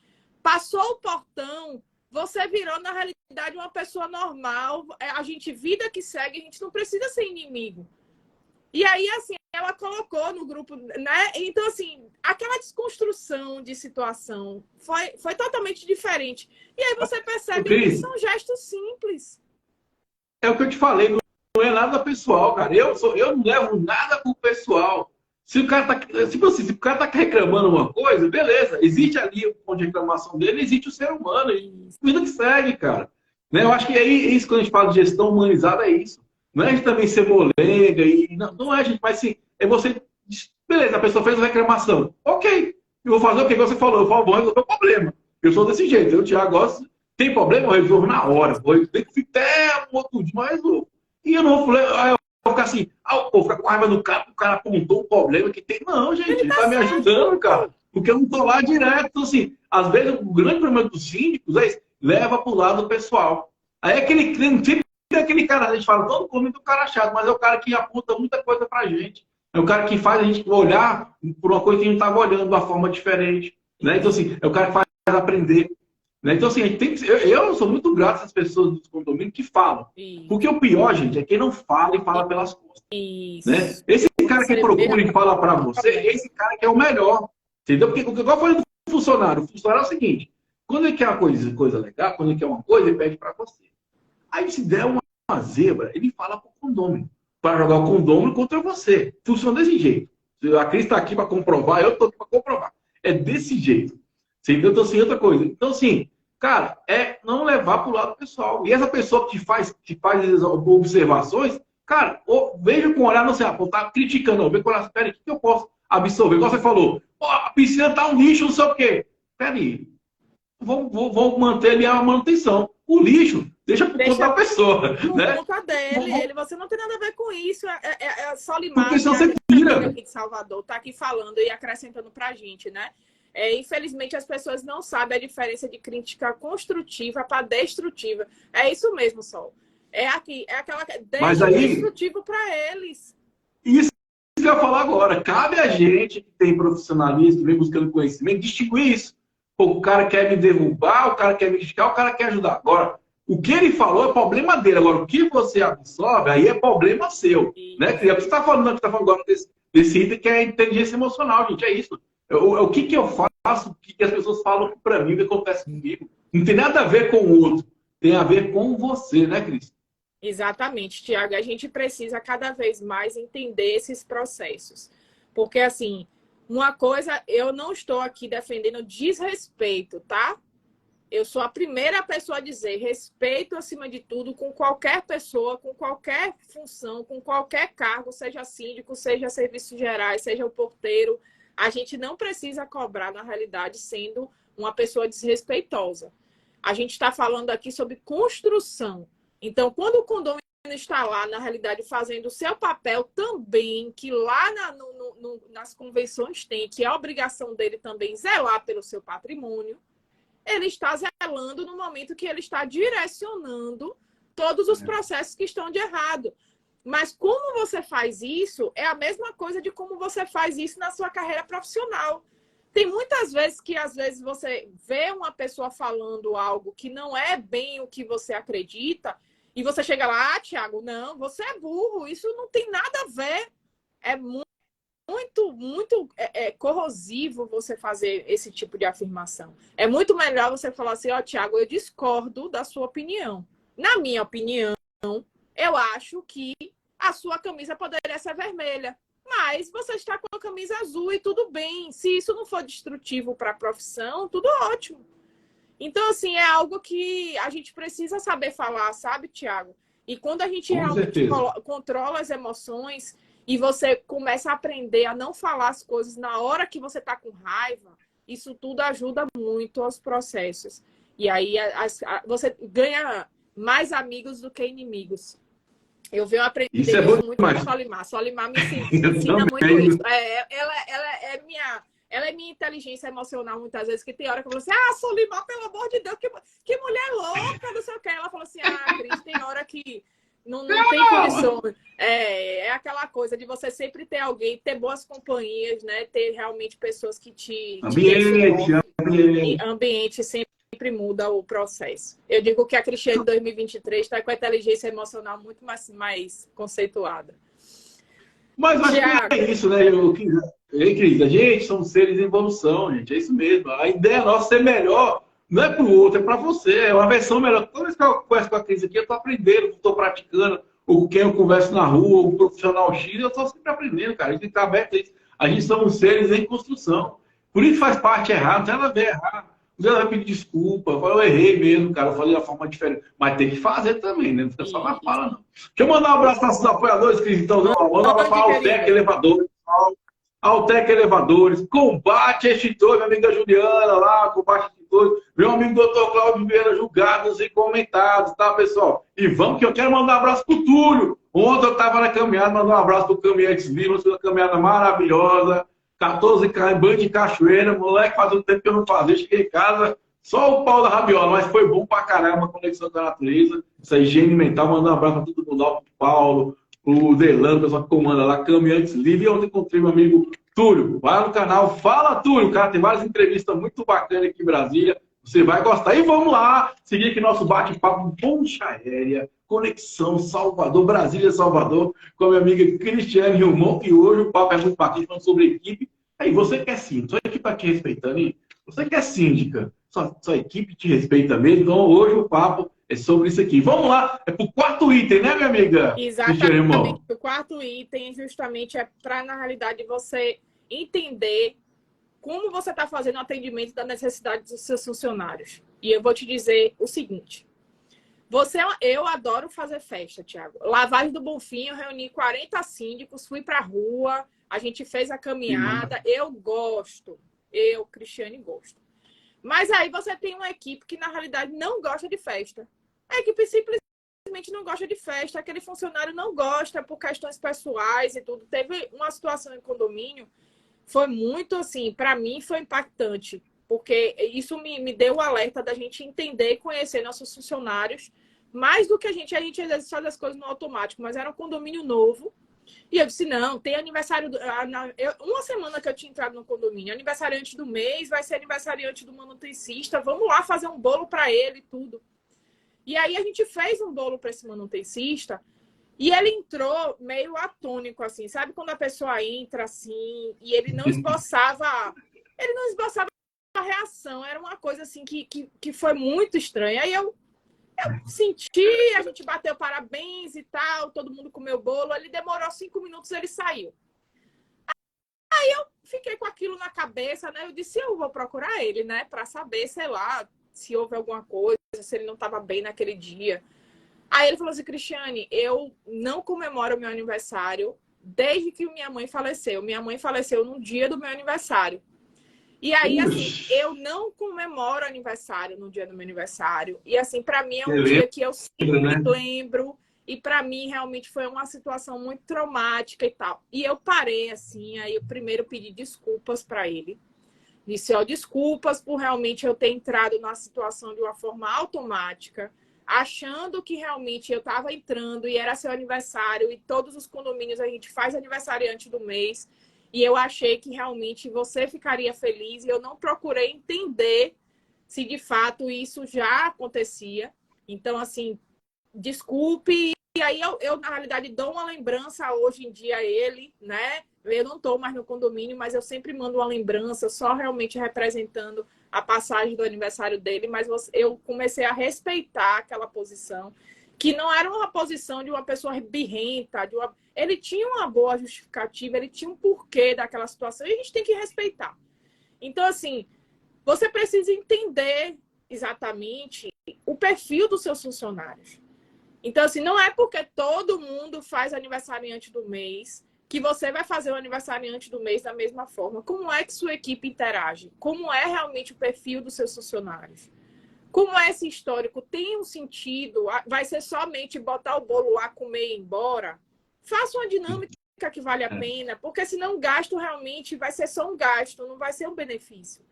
Speaker 2: Passou o portão, você virou, na realidade, uma pessoa normal. A gente, vida que segue, a gente não precisa ser inimigo. E aí, assim, ela colocou no grupo, né? Então, assim, aquela desconstrução de situação foi totalmente diferente. E aí você percebe que
Speaker 3: Cris,
Speaker 2: são gestos simples.
Speaker 3: é o que eu te falei, não é nada pessoal, cara. Eu não levo nada pro pessoal. Se o cara se o cara tá reclamando uma coisa, beleza. Existe ali o ponto de reclamação dele, existe o ser humano. E vida que segue, cara. Né? Eu acho que é isso, quando a gente fala de gestão humanizada, é isso. Não é a gente também ser molenga, não é, gente, mas sim, é você. Beleza, a pessoa fez uma reclamação. Ok. Eu vou fazer o que você falou, eu vou resolver o problema. Eu sou desse jeito, eu, Thiago, gosto. Tem problema, eu resolvo na hora. Tem que ficar até um outro dia, mas resolvo. E eu não vou ficar assim, vou ficar com raiva do cara, o cara apontou o problema que tem. Não, gente, ele tá me ajudando, cara. Porque eu não tô lá direto. Então, assim, às vezes o grande problema dos síndicos é isso, leva pro lado pessoal. Aí aquele cliente, sempre aquele cara, a gente fala, todo mundo é um cara chato, mas é o cara que aponta muita coisa pra gente. É o cara que faz a gente olhar por uma coisa que a gente estava olhando de uma forma diferente. Né? Então, assim, é o cara que faz aprender. Né? Então, assim, a gente tem que, eu sou muito grato a essas pessoas dos condomínios que falam.
Speaker 2: Isso.
Speaker 3: Porque o pior, gente, é quem não fala e fala pelas costas.
Speaker 2: Isso.
Speaker 3: Né? Esse cara que procura e fala para você, esse cara que é o melhor. Entendeu? Porque igual eu falei do funcionário. O funcionário é o seguinte: quando ele quer uma coisa legal, quando ele quer uma coisa, ele pede para você. Aí, se der uma zebra, ele fala para o condômino, para jogar o condômino contra você. Funciona desse jeito. A Cris está aqui para comprovar, eu estou aqui para comprovar. É desse jeito. Você entendeu? Então, assim, outra coisa. Então, assim, cara, é não levar para o lado pessoal. E essa pessoa que faz observações, cara, veja com olhar, não sei, tá criticando, não, veja com olhar, espera aí, o que eu posso absorver? Igual você falou, a piscina tá um lixo, não sei o quê. Espera aí, vou manter ali a manutenção. O lixo, deixa por conta da pessoa.
Speaker 2: Por
Speaker 3: né?
Speaker 2: conta dele, você não tem nada a ver com isso. É Solimar,
Speaker 3: Porque senão
Speaker 2: que
Speaker 3: você
Speaker 2: é
Speaker 3: tira.
Speaker 2: aqui de Salvador, tá aqui falando e acrescentando pra gente, né? Infelizmente, as pessoas não sabem a diferença de crítica construtiva para destrutiva. É isso mesmo, Sol. É aquela
Speaker 3: Mas
Speaker 2: deixa
Speaker 3: aí,
Speaker 2: destrutivo para eles.
Speaker 3: isso que eu ia falar agora. Cabe a gente que tem profissionalismo, que vem buscando conhecimento, distinguir isso. Pô, o cara quer me derrubar, o cara quer me criticar, o cara quer ajudar. Agora, o que ele falou é problema dele. Agora, o que você absorve, aí é problema seu. Né? Você está falando agora desse item que é inteligência emocional, gente. É isso. O que eu faço, o que as pessoas falam para mim, o que acontece comigo. Não tem nada a ver com o outro. Tem a ver com você, né, Cris?
Speaker 2: Exatamente, Tiago. A gente precisa cada vez mais entender esses processos. Porque, assim, uma coisa, eu não estou aqui defendendo desrespeito, tá? Eu sou a primeira pessoa a dizer respeito acima de tudo com qualquer pessoa, com qualquer função, com qualquer cargo, seja síndico, seja serviços gerais, seja o porteiro. A gente não precisa cobrar, na realidade, sendo uma pessoa desrespeitosa. A gente está falando aqui sobre construção. Então, quando o condomínio está lá, na realidade, fazendo o seu papel também, que lá nas convenções tem, que é a obrigação dele também zelar pelo seu patrimônio, ele está zelando no momento que ele está direcionando todos os processos que estão de errado. Mas como você faz isso, é a mesma coisa de como você faz isso na sua carreira profissional. Tem muitas vezes que, às vezes, você vê uma pessoa falando algo que não é bem o que você acredita, e você chega lá, Tiago, não, você é burro, isso não tem nada a ver. É muito corrosivo você fazer esse tipo de afirmação. É muito melhor você falar assim, Tiago, eu discordo da sua opinião. Na minha opinião, eu acho que a sua camisa poderia ser vermelha. Mas você está com a camisa azul e tudo bem. Se isso não for destrutivo para a profissão, tudo ótimo. Então, assim, é algo que a gente precisa saber falar, sabe, Thiago? E quando a gente realmente controla as emoções e você começa a aprender a não falar as coisas na hora que você está com raiva, isso tudo ajuda muito aos processos. E aí você ganha mais amigos do que inimigos. Eu venho aprender isso muito com a Solimar. Solimar me ensina muito isso. Ela é minha inteligência emocional, muitas vezes, que tem hora que eu falo assim, Solimar, pelo amor de Deus, que mulher louca, não sei o que. Ela falou assim, Cris, tem hora que não tem condições. É aquela coisa de você sempre ter alguém, ter boas companhias, né? Ter realmente pessoas que te ambiente sempre muda o processo. Eu digo que a Cristiane 2023 está com a inteligência emocional muito mais conceituada.
Speaker 3: Mas acho que é isso, né? Cris, a gente somos seres em evolução, gente. É isso mesmo. A ideia nossa é ser melhor. Não é para o outro, é para você. É uma versão melhor. Toda vez que eu converso com a Cris aqui, eu estou aprendendo, estou praticando. Ou quem eu converso na rua, o profissional X, eu estou sempre aprendendo, cara. A gente tem que estar aberto a isso. A gente somos seres em construção. Por isso faz parte errar, não tem nada a ver errar. Você vai pedir desculpa, eu errei mesmo, cara, eu falei de uma forma diferente. Mas tem que fazer também, né? Não fica só na fala, não. Deixa eu mandar um abraço para os apoiadores, Cris. Então, manda um abraço para a Altec Elevadores. Altec Elevadores, Combate Extintores, minha amiga Juliana lá, Combate Extintores, meu amigo Dr. Cláudio Vieira, julgados e comentados, tá, pessoal? E vamos que eu quero mandar um abraço pro Túlio. Ontem eu estava na caminhada, mandar um abraço pro Caminhantes Livres, uma caminhada maravilhosa. 14 km, banho de cachoeira, moleque, faz um tempo que eu não fazia, cheguei em casa, só o pau da rabiola, mas foi bom pra caramba a conexão com a natureza, essa higiene mental, mandar um abraço pra todo mundo, pro Paulo, pro Delano, o pessoal que comanda lá, Caminhantes Livre, e ontem encontrei meu amigo Túlio, vai no canal, fala Túlio, cara, tem várias entrevistas muito bacanas aqui em Brasília, você vai gostar, e vamos lá, seguir aqui nosso bate-papo, Ponte Aérea, Conexão Salvador, Brasília, Salvador, com a minha amiga Cristiane Rilmon, e hoje o papo é muito bacana, falando sobre equipe. Aí, você quer síndica, sua equipe está te respeitando, hein? Você quer síndica, sua equipe te respeita mesmo, então hoje o papo é sobre isso aqui. Vamos lá, é pro quarto item, né, minha amiga?
Speaker 2: Exatamente, o quarto item justamente é para, na realidade, você entender como você está fazendo o atendimento da necessidade dos seus funcionários. E eu vou te dizer o seguinte, eu adoro fazer festa, Thiago. Lavagem do Bonfim, eu reuni 40 síndicos, fui para a rua, a gente fez a caminhada, eu gosto. Eu, Cristiane, gosto. Mas aí você tem uma equipe que, na realidade, não gosta de festa. A equipe simplesmente não gosta de festa, aquele funcionário não gosta por questões pessoais e tudo. Teve uma situação em condomínio, foi muito assim, para mim foi impactante. Porque isso me deu o alerta da gente entender e conhecer nossos funcionários, mais do que a gente às vezes faz as coisas no automático, mas era um condomínio novo. E eu disse, não, tem aniversário... Uma semana que eu tinha entrado no condomínio, aniversariante do mês, vai ser aniversariante do manutencista, vamos lá fazer um bolo para ele e tudo. E aí a gente fez um bolo para esse manutencista e ele entrou meio atônico, assim, sabe? Quando a pessoa entra assim e ele não esboçava a reação, era uma coisa assim que foi muito estranha. Aí eu senti, a gente bateu parabéns e tal, todo mundo comeu bolo, ele demorou 5 minutos, ele saiu. Aí eu fiquei com aquilo na cabeça, né? Eu disse, eu vou procurar ele, né? Para saber, sei lá, se houve alguma coisa, se ele não estava bem naquele dia. Aí ele falou assim, Cristiane, eu não comemoro o meu aniversário desde que minha mãe faleceu. Minha mãe faleceu no dia do meu aniversário. E aí, assim, eu não comemoro aniversário no dia do meu aniversário. E, assim, para mim é um dia que eu sempre lembro. E para mim, realmente, foi uma situação muito traumática e tal. E eu parei, assim, aí eu primeiro pedi desculpas para ele. Disse, ó, desculpas por realmente eu ter entrado na situação de uma forma automática, achando que realmente eu estava entrando e era seu aniversário. E todos os condomínios a gente faz aniversário antes do mês. E eu achei que realmente você ficaria feliz e eu não procurei entender se de fato isso já acontecia. Então, assim, desculpe. E aí eu na realidade, dou uma lembrança hoje em dia a ele, né? Eu não estou mais no condomínio, mas eu sempre mando uma lembrança, só realmente representando a passagem do aniversário dele. Mas eu comecei a respeitar aquela posição. que não era uma posição de uma pessoa birrenta, ele tinha uma boa justificativa, ele tinha um porquê daquela situação e a gente tem que respeitar. Então, assim, você precisa entender exatamente o perfil dos seus funcionários. Então, assim, não é porque todo mundo faz aniversariante do mês que você vai fazer o aniversariante do mês da mesma forma. Como é que sua equipe interage? Como é realmente o perfil dos seus funcionários? Como é esse histórico? Tem um sentido? Vai ser somente botar o bolo lá, comer e ir embora? Faça uma dinâmica que vale a pena, porque senão o gasto realmente vai ser só um gasto, não vai ser um benefício.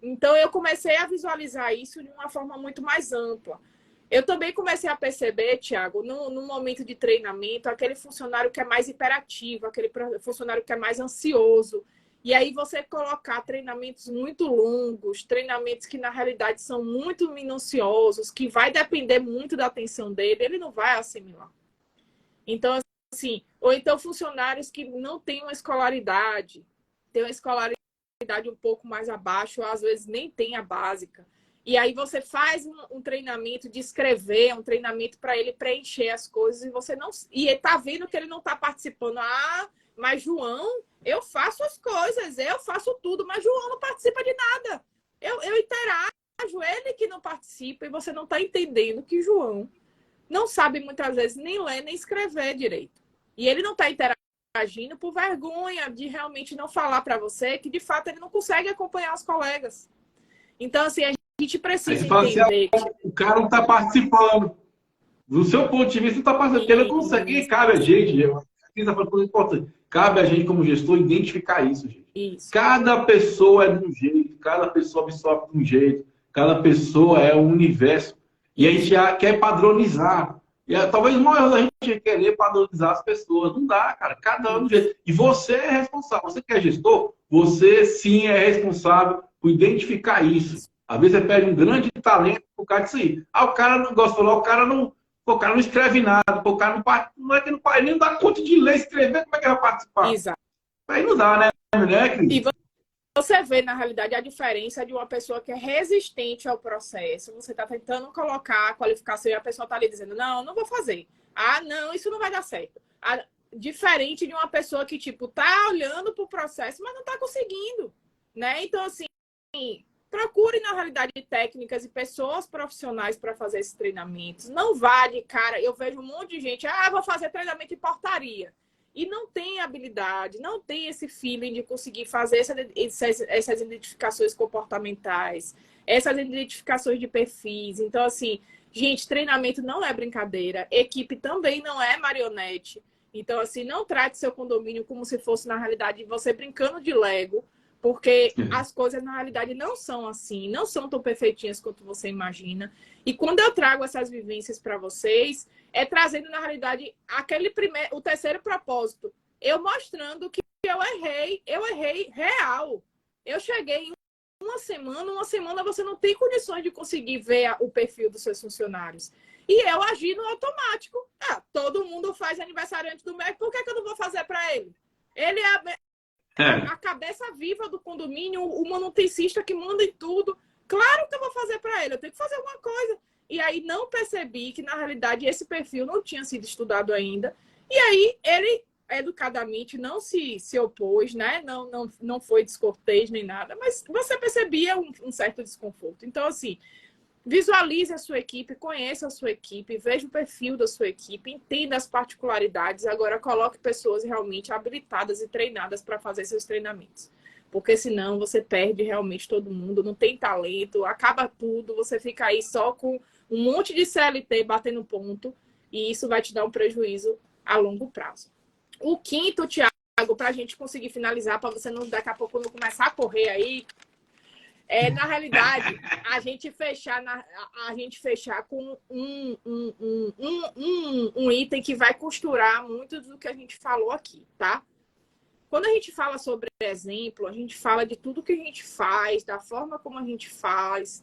Speaker 2: Então, eu comecei a visualizar isso de uma forma muito mais ampla. Eu também comecei a perceber, Thiago, no momento de treinamento, aquele funcionário que é mais hiperativo, aquele funcionário que é mais ansioso. E aí você colocar treinamentos muito longos, treinamentos que na realidade são muito minuciosos, que vai depender muito da atenção dele, ele não vai assimilar. Então, assim, ou então funcionários que não têm uma escolaridade, têm uma escolaridade um pouco mais abaixo, ou às vezes nem tem a básica. E aí você faz um treinamento de escrever, um treinamento para ele preencher as coisas e você não. E ele tá vendo que ele não está participando. Ah, mas João, eu faço as coisas, eu faço tudo, mas João não participa de nada. Eu interajo, ele que não participa, e você não está entendendo que João não sabe muitas vezes nem ler nem escrever direito. E ele não está interagindo por vergonha de realmente não falar para você que de fato ele não consegue acompanhar os colegas. Então, assim, a gente precisa entender
Speaker 3: assim, o cara não está participando. Do seu ponto de vista, não está participando, porque ele não consegue. Cabe a gente, cabe a gente, como gestor, identificar isso, gente.
Speaker 2: Isso.
Speaker 3: Cada pessoa é de um jeito, cada pessoa absorve de um jeito, cada pessoa é um universo. E a gente já quer padronizar. E talvez o maior da gente é querer padronizar as pessoas. Não dá, cara. Cada um do jeito. E você é responsável. Você que é gestor, você sim é responsável por identificar isso. Às vezes você perde um grande talento por causa disso aí. Ah, o cara não gosta de falar, o cara não escreve nada, o cara não é que não, ele não dá conta de ler, escrever, como é que ele vai participar?
Speaker 2: Exato.
Speaker 3: Aí não dá, né, Cris?
Speaker 2: E você vê, na realidade, a diferença de uma pessoa que é resistente ao processo. Você está tentando colocar a qualificação e a pessoa está ali dizendo, não vou fazer. Ah, não, isso não vai dar certo. Diferente de uma pessoa que, tipo, tá olhando para o processo, mas não está conseguindo, né? Então, assim, procure, na realidade, técnicas e pessoas profissionais para fazer esses treinamentos. Não vá de cara. Eu vejo um monte de gente, vou fazer treinamento de portaria. E não tem habilidade, não tem esse feeling de conseguir fazer essas identificações comportamentais, essas identificações de perfis. Então, assim, gente, treinamento não é brincadeira. Equipe também não é marionete. Então, assim, não trate seu condomínio como se fosse, na realidade, você brincando de Lego, porque as coisas, na realidade, não são assim, não são tão perfeitinhas quanto você imagina. E quando eu trago essas vivências para vocês, é trazendo, na realidade, o terceiro propósito. Eu mostrando que eu errei real. Eu cheguei em uma semana você não tem condições de conseguir ver o perfil dos seus funcionários. E eu agi no automático. Todo mundo faz aniversariante do mês, por que eu não vou fazer para ele? Ele é a cabeça viva do condomínio, o manutencista que manda em tudo. Claro que eu vou fazer para ele, eu tenho que fazer alguma coisa. E aí não percebi que, na realidade, esse perfil não tinha sido estudado ainda. E aí ele, educadamente, não se opôs, né? Não foi descortês nem nada, mas você percebia um certo desconforto. Então, assim, visualize a sua equipe, conheça a sua equipe, veja o perfil da sua equipe, entenda as particularidades. Agora, coloque pessoas realmente habilitadas e treinadas para fazer seus treinamentos. Porque senão você perde realmente todo mundo, não tem talento, acaba tudo, você fica aí só com um monte de CLT batendo ponto e isso vai te dar um prejuízo a longo prazo. O quinto, Thiago, para a gente conseguir finalizar, para você não daqui a pouco não começar a correr aí, na realidade, a gente fechar com um item que vai costurar muito do que a gente falou aqui, tá? Quando a gente fala sobre exemplo, a gente fala de tudo que a gente faz, da forma como a gente faz.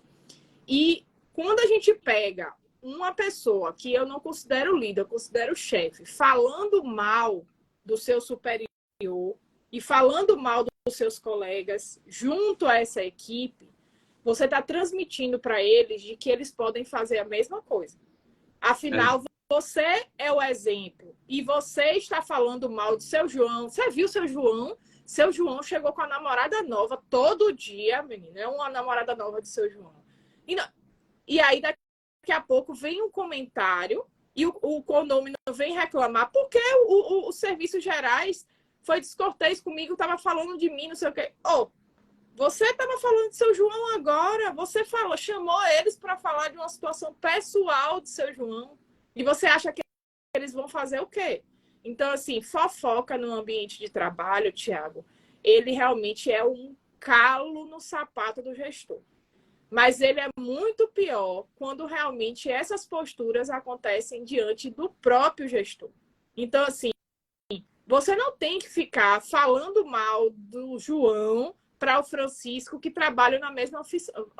Speaker 2: E quando a gente pega uma pessoa que eu não considero líder, eu considero chefe, falando mal do seu superior e falando mal dos seus colegas junto a essa equipe, você está transmitindo para eles de que eles podem fazer a mesma coisa. Afinal, você é o exemplo. E você está falando mal de seu João. Você viu seu João? Seu João chegou com a namorada nova todo dia, menina. É uma namorada nova de seu João. E aí, daqui a pouco, vem um comentário e o condômino vem reclamar porque os serviços gerais foi descortês comigo, estava falando de mim, não sei o quê. Você estava falando de seu João agora. Você chamou eles para falar de uma situação pessoal de seu João. E você acha que eles vão fazer o quê? Então, assim, fofoca no ambiente de trabalho, Tiago, ele realmente é um calo no sapato do gestor. Mas ele é muito pior quando realmente essas posturas acontecem diante do próprio gestor. Então, assim, você não tem que ficar falando mal do João para o Francisco, que trabalham na mesma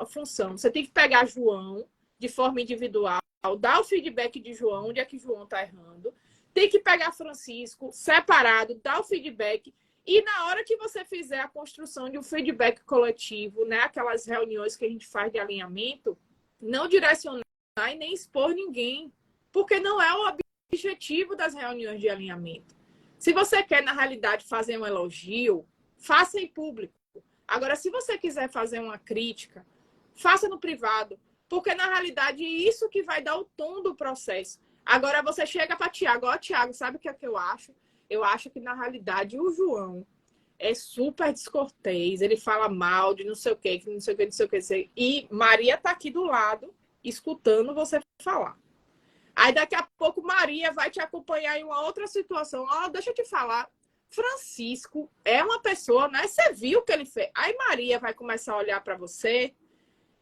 Speaker 2: função. Você tem que pegar João de forma individual, dar o feedback de João, onde é que João está errando. Tem que pegar Francisco separado, dar o feedback. E na hora que você fizer a construção de um feedback coletivo, né, aquelas reuniões que a gente faz de alinhamento, não direcionar e nem expor ninguém, porque não é o objetivo das reuniões de alinhamento. Se você quer, na realidade, fazer um elogio, faça em público. Agora, se você quiser fazer uma crítica, faça no privado, porque, na realidade, é isso que vai dar o tom do processo. Agora, você chega para Tiago, Tiago, sabe o que é que eu acho? Eu acho que, na realidade, o João é super descortês, ele fala mal de não sei o quê, não sei o quê, não sei o quê. E Maria está aqui do lado, escutando você falar. Aí, daqui a pouco, Maria vai te acompanhar em uma outra situação. Deixa eu te falar. Francisco é uma pessoa, né? Você viu o que ele fez. Aí Maria vai começar a olhar para você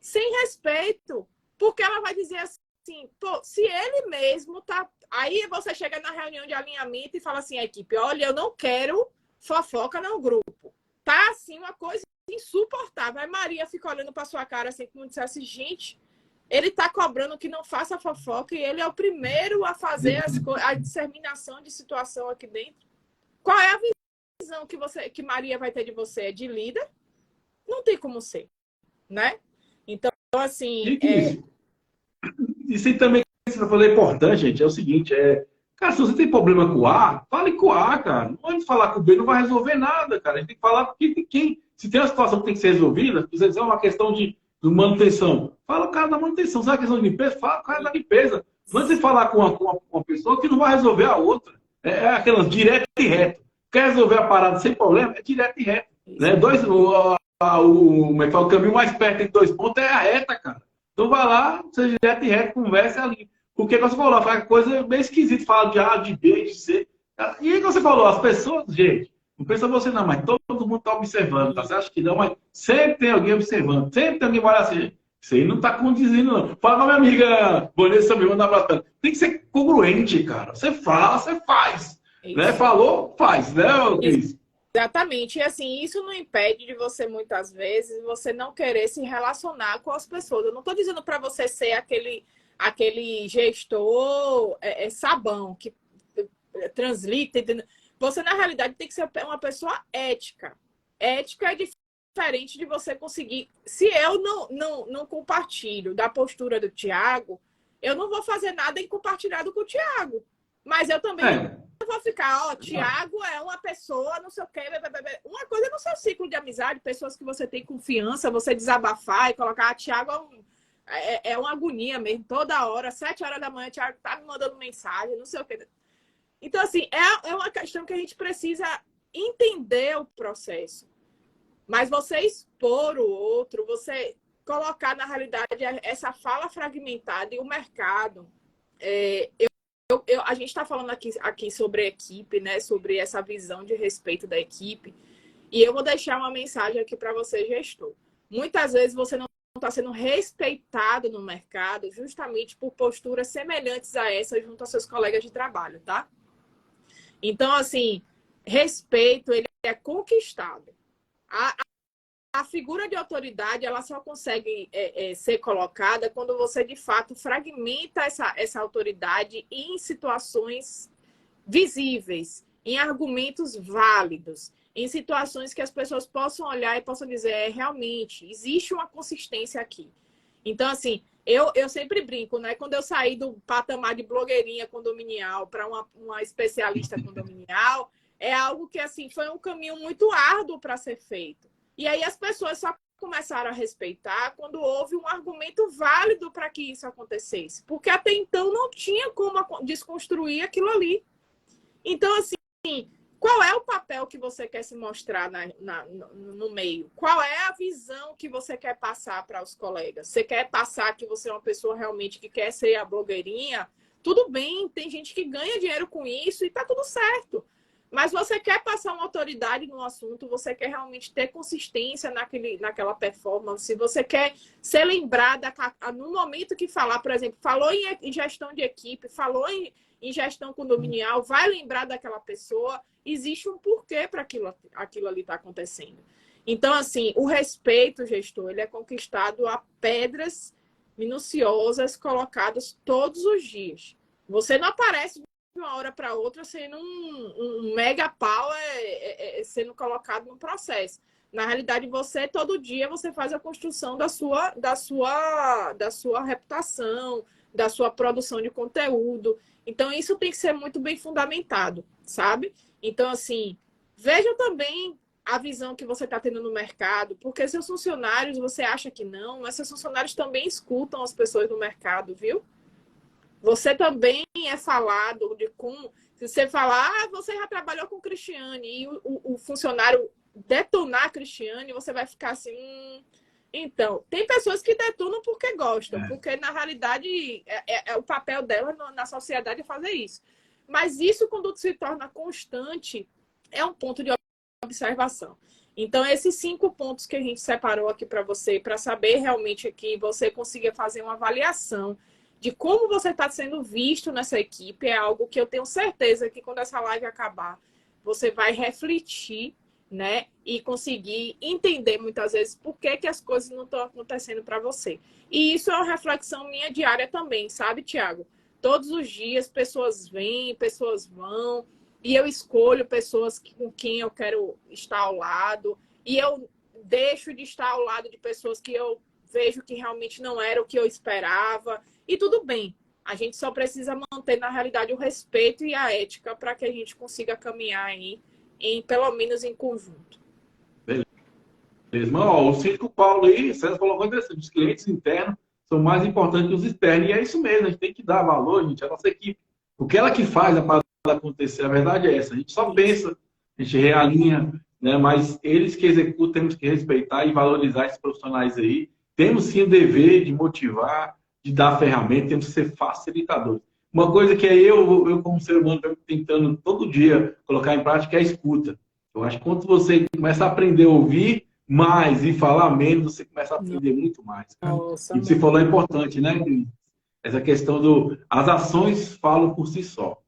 Speaker 2: sem respeito, porque ela vai dizer assim, se ele mesmo tá... Aí você chega na reunião de alinhamento e fala assim, a equipe, olha, eu não quero fofoca no grupo. Tá assim, uma coisa insuportável. Aí Maria fica olhando para sua cara assim, como dissesse, gente, ele tá cobrando que não faça fofoca e ele é o primeiro a fazer a disseminação de situação aqui dentro. Qual é a visão que Maria vai ter de você? É de líder? Não tem como ser, né? Então, assim...
Speaker 3: Isso aí também que você falou é importante, gente, é o seguinte, cara, se você tem problema com o A, fale com o A, cara. Não pode falar com o B, não vai resolver nada, cara. A gente tem que falar porque se tem uma situação que tem que ser resolvida, se é uma questão de manutenção, fala o cara da manutenção. Se é uma questão de limpeza, fala o cara da limpeza. Não é você falar com uma pessoa que não vai resolver a outra. É aquelas direto e reto. Quer resolver a parada sem problema? É direto e reto. Né? O caminho mais perto entre 2 pontos é a reta, cara. Então vai lá, seja direto e reto, conversa ali. Porque você falou, faz coisa bem esquisita, fala de A, de B, de C. E aí você falou, as pessoas, gente, não pensa você não, mas todo mundo está observando, tá? Você acha que não, mas sempre tem alguém observando, sempre tem alguém que olha assim. Isso aí não está condizindo, não. Fala com a minha amiga Vanessa, me manda um abraço. Tem que ser congruente, cara. Você fala, você faz. Né? Falou, faz, né, Cris?
Speaker 2: Exatamente. E assim, isso não impede de você, muitas vezes, você não querer se relacionar com as pessoas. Eu não estou dizendo para você ser aquele gestor sabão, que translita. Entendeu? Você, na realidade, tem que ser uma pessoa ética. Ética é diferente de você conseguir... Se eu não compartilho da postura do Tiago, eu não vou fazer nada em compartilhado com o Tiago. Mas eu também não vou ficar, Tiago é uma pessoa, não sei o quê. Uma coisa é no seu ciclo de amizade, pessoas que você tem confiança, você desabafar e colocar, Tiago é uma agonia mesmo, toda hora, 7 horas da manhã, Tiago tá me mandando mensagem, não sei o quê. Então, assim, é uma questão que a gente precisa entender o processo. Mas você expor o outro, você colocar na realidade essa fala fragmentada e o mercado. A gente está falando aqui sobre a equipe, né? Sobre essa visão de respeito da equipe. E eu vou deixar uma mensagem aqui para você, gestor. Muitas vezes você não está sendo respeitado no mercado justamente por posturas semelhantes a essa junto aos seus colegas de trabalho, tá? Então, assim, respeito, ele é conquistado. A figura de autoridade, ela só consegue ser colocada quando você, de fato, fragmenta essa autoridade em situações visíveis, em argumentos válidos, em situações que as pessoas possam olhar e possam dizer, realmente, existe uma consistência aqui. Então, assim, Eu sempre brinco, né? Quando eu saí do patamar de blogueirinha condominial para uma especialista condominial, é algo que, assim, foi um caminho muito árduo para ser feito. E aí as pessoas só começaram a respeitar quando houve um argumento válido para que isso acontecesse. Porque até então não tinha como desconstruir aquilo ali. Então, assim, qual é o papel que você quer se mostrar no meio? Qual é a visão que você quer passar para os colegas? Você quer passar que você é uma pessoa realmente que quer ser a blogueirinha? Tudo bem, tem gente que ganha dinheiro com isso e tá tudo certo. Mas você quer passar uma autoridade no assunto, você quer realmente ter consistência naquela performance, você quer ser lembrada no momento que falar, por exemplo, falou em gestão de equipe, falou em gestão condominial, vai lembrar daquela pessoa, existe um porquê para aquilo ali está acontecendo. Então, assim, o respeito, gestor, ele é conquistado a pedras minuciosas colocadas todos os dias. Você não aparece de uma hora para outra sendo um mega power sendo colocado no processo. Na realidade, você, todo dia, você faz a construção da sua reputação, da sua produção de conteúdo. Então, isso tem que ser muito bem fundamentado, sabe? Então, assim, veja também a visão que você está tendo no mercado, porque seus funcionários, você acha que não, mas seus funcionários também escutam as pessoas do mercado, viu? Você também é falado de como... Se você falar, você já trabalhou com Cristiane, e o funcionário detonar a Cristiane, você vai ficar assim... Então, tem pessoas que detonam porque gostam, porque na realidade o papel dela na sociedade é fazer isso. Mas isso, quando se torna constante, é um ponto de observação. Então, esses 5 pontos que a gente separou aqui para você, para saber realmente que você consiga fazer uma avaliação de como você está sendo visto nessa equipe, é algo que eu tenho certeza que quando essa live acabar, você vai refletir, né? E conseguir entender muitas vezes por que as coisas não estão acontecendo para você. E isso é uma reflexão minha diária também, sabe, Tiago? Todos os dias, pessoas vêm, pessoas vão, e eu escolho pessoas com quem eu quero estar ao lado, e eu deixo de estar ao lado de pessoas que eu vejo que realmente não era o que eu esperava, e tudo bem. A gente só precisa manter, na realidade, o respeito e a ética para que a gente consiga caminhar aí, pelo menos em conjunto.
Speaker 3: Beleza. Ó, o Síndico Paulo aí, César colocou interessante, os clientes internos são mais importantes que os externos, e é isso mesmo, a gente tem que dar valor, gente, a nossa equipe. Porque ela que faz a parada acontecer, a verdade é essa, a gente só pensa, a gente realinha, né? Mas eles que executam, temos que respeitar e valorizar esses profissionais aí. Temos sim o dever de motivar, de dar ferramenta, temos que ser facilitadores. Uma coisa que eu como ser humano, tentando todo dia colocar em prática é a escuta. Eu acho que quando você começa a aprender a ouvir mais e falar menos, você começa a aprender muito mais.
Speaker 2: Nossa,
Speaker 3: E você falou é importante, né? Essa questão as ações falam por si só,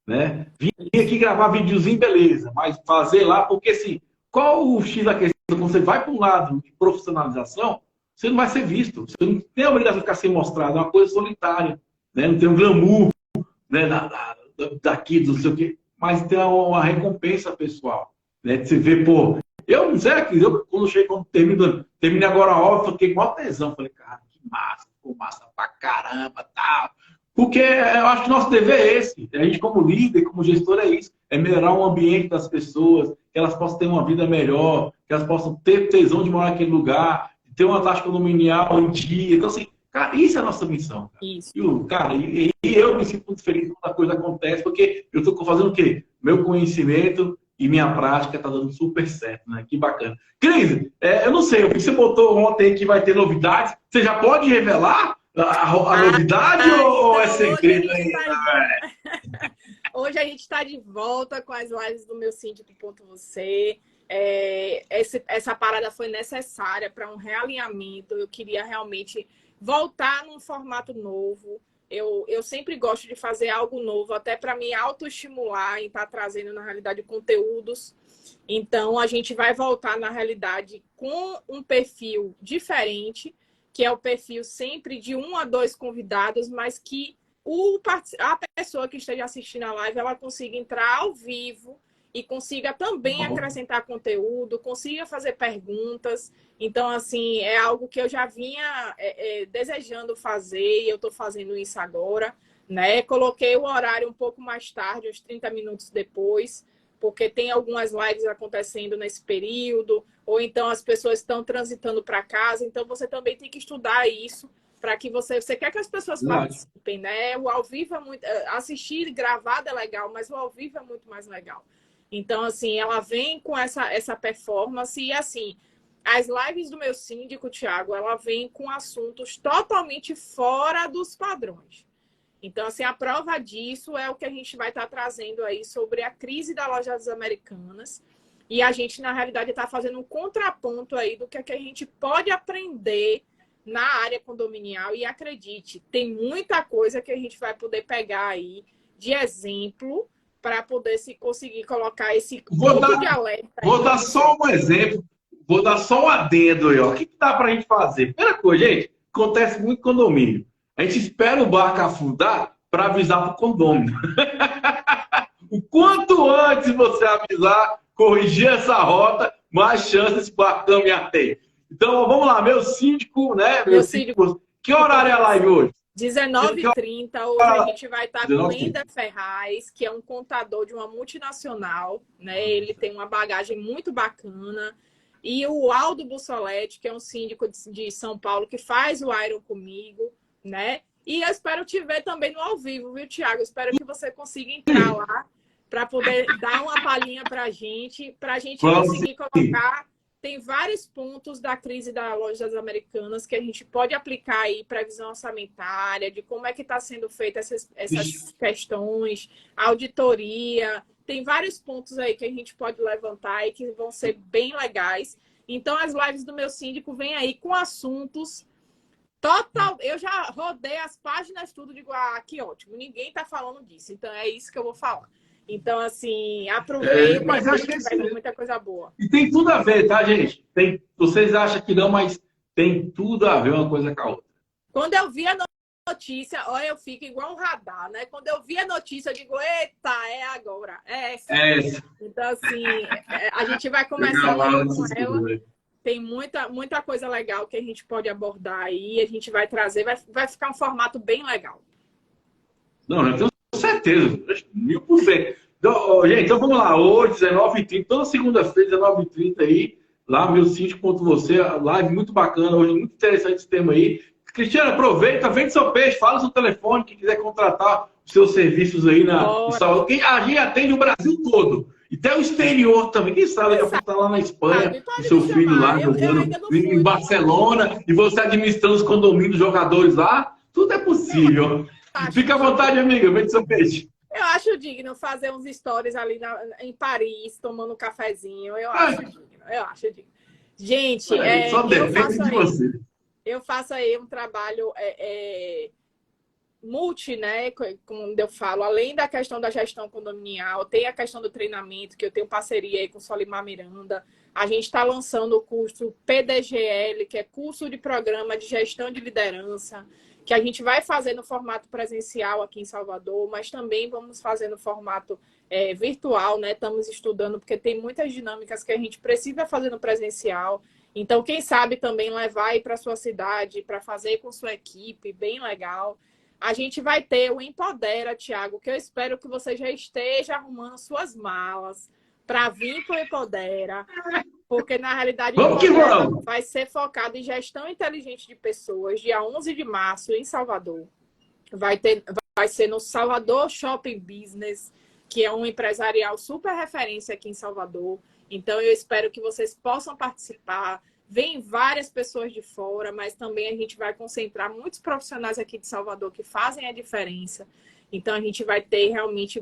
Speaker 3: né? Vim aqui gravar videozinho, beleza, mas fazer lá, porque assim, qual o X da questão? Quando você vai para um lado de profissionalização, você não vai ser visto. Você não tem a obrigação de ficar sendo mostrado, é uma coisa solitária, né? Não tem um glamour, né? Daqui, do sei o quê, mas tem uma recompensa pessoal, né? De você ver, pô, eu não sei, quando chego, quando termino agora a obra, fiquei com maior tesão. Falei, cara, que massa, ficou massa pra caramba, tal. Porque eu acho que nosso dever é esse. A gente, como líder, como gestor, é isso. É melhorar o ambiente das pessoas, que elas possam ter uma vida melhor, que elas possam ter tesão de morar naquele lugar, ter uma taxa condominial em dia. Então, assim, cara, isso é a nossa missão. Cara.
Speaker 2: isso.
Speaker 3: E eu me sinto muito feliz quando a coisa acontece, porque eu estou fazendo o quê? Meu conhecimento e minha prática está dando super certo, né? Que bacana. Cris, eu não sei, eu vi que você botou ontem que vai ter novidades. Você já pode revelar a novidade ou é segredo ainda?
Speaker 2: Hoje a gente está de volta com as lives do meu síndico.você. Essa parada foi necessária para um realinhamento. Eu queria realmente voltar num formato novo. Eu sempre gosto de fazer algo novo, até para me autoestimular e estar trazendo, na realidade, conteúdos. Então, a gente vai voltar, na realidade, com um perfil diferente, que é o perfil sempre de 1 a 2 convidados, mas que a pessoa que esteja assistindo a live, ela consiga entrar ao vivo e consiga também acrescentar conteúdo, consiga fazer perguntas. Então, assim, é algo que eu já vinha desejando fazer e eu estou fazendo isso agora, né? Coloquei o horário um pouco mais tarde, uns 30 minutos depois, porque tem algumas lives acontecendo nesse período, ou então as pessoas estão transitando para casa, então você também tem que estudar isso para que você quer que as pessoas participem, né? O ao vivo é muito... Assistir gravado é legal, mas o ao vivo é muito mais legal. Então, assim, ela vem com essa performance e, assim, as lives do meu síndico, Thiago, ela vem com assuntos totalmente fora dos padrões. Então, assim, a prova disso é o que a gente vai estar trazendo aí sobre a crise das lojas americanas. E a gente, na realidade, está fazendo um contraponto aí do que a gente pode aprender na área condominial. E acredite, tem muita coisa que a gente vai poder pegar aí de exemplo para poder se conseguir colocar esse ponto de alerta.
Speaker 3: Vou dar só um exemplo, vou dar só um adendo aí, ó. O que dá para a gente fazer? Primeira coisa, gente, acontece muito condomínio. A gente espera o barco afundar para avisar para o condomínio. O quanto antes você avisar, corrigir essa rota, mais chance desse barco caminhar tem. Então, vamos lá, meu síndico, né? Meu síndico. Que horário é a live hoje?
Speaker 2: 19h30, hoje a gente vai estar com Lenda Ferraz, que é um contador de uma multinacional, né? Ele tem uma bagagem muito bacana. E o Aldo Bussolete, que é um síndico de São Paulo, que faz o Iron comigo, né? E eu espero te ver também no ao vivo, viu, Thiago? Eu espero que você consiga entrar lá para poder dar uma palhinha para a gente conseguir colocar... Tem vários pontos da crise das lojas americanas que a gente pode aplicar aí para a visão orçamentária, de como é que está sendo feita essas questões, auditoria. Tem vários pontos aí que a gente pode levantar e que vão ser bem legais. Então, as lives do meu síndico vêm aí com assuntos total. Eu já rodei as páginas tudo, digo, que ótimo, ninguém está falando disso. Então, é isso que eu vou falar. Então, assim, aproveita,
Speaker 3: mas acho que
Speaker 2: vai ter muita coisa boa.
Speaker 3: E tem tudo a ver, tá, gente? Vocês acham que não, mas tem tudo a ver uma coisa com a outra.
Speaker 2: Quando eu vi a notícia, olha, eu fico igual um radar, né? Quando eu vi a notícia, eu digo, eita, é agora. É essa. Então, assim, a gente vai começar logo com ela. Tem muita coisa legal que a gente pode abordar aí. A gente vai trazer, vai ficar um formato bem legal.
Speaker 3: Não, eu tenho certeza, 1000%. Então vamos lá, hoje, 19h30, toda segunda-feira, 19h30 aí, lá, meu síndico.você, live muito bacana, hoje muito interessante esse tema aí. Cristiano, aproveita, vende seu peixe, fala seu telefone, quem quiser contratar os seus serviços aí em Salvador. A gente atende o Brasil todo, e até o exterior também. Quem sabe daqui a pouco tá lá na Espanha, o seu filho lá jogando em Barcelona, e você administrando os condomínios dos jogadores lá, tudo é possível. Fica à vontade, amiga, vende seu peixe.
Speaker 2: Eu acho digno fazer uns stories ali em Paris, tomando um cafezinho. Eu acho digno. Gente,
Speaker 3: só depende de você.
Speaker 2: Eu faço aí um trabalho multi, né? Como eu falo, além da questão da gestão condominial, tem a questão do treinamento, que eu tenho parceria aí com o Solimar Miranda. A gente está lançando o curso PDGL, que é curso de programa de gestão de liderança, que a gente vai fazer no formato presencial aqui em Salvador, mas também vamos fazer no formato virtual, né? Estamos estudando, porque tem muitas dinâmicas que a gente precisa fazer no presencial. Então, quem sabe também levar aí para a sua cidade, para fazer com sua equipe, bem legal. A gente vai ter o Empodera, Thiago, que eu espero que você já esteja arrumando suas malas para vir para o Empodera, porque na realidade o Empodera vai ser focado em gestão inteligente de pessoas, dia 11 de março em Salvador. Vai ser no Salvador Shopping Business, que é um empresarial super referência aqui em Salvador. Então eu espero que vocês possam participar. Vem várias pessoas de fora, mas também a gente vai concentrar muitos profissionais aqui de Salvador que fazem a diferença. Então, a gente vai ter realmente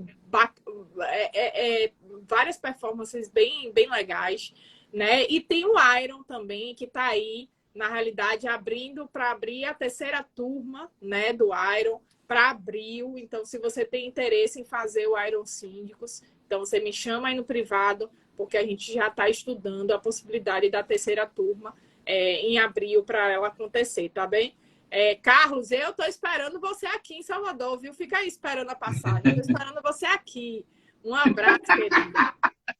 Speaker 2: várias performances bem legais, né? E tem o Iron também, que está aí, na realidade, abrindo para abrir a terceira turma, né, do Iron para abril. Então, se você tem interesse em fazer o Iron Síndicos, então você me chama aí no privado, porque a gente já está estudando a possibilidade da terceira turma em abril para ela acontecer, tá bem? Carlos, eu estou esperando você aqui em Salvador, viu? Fica aí esperando a passagem. Estou esperando você aqui. Um abraço, querido.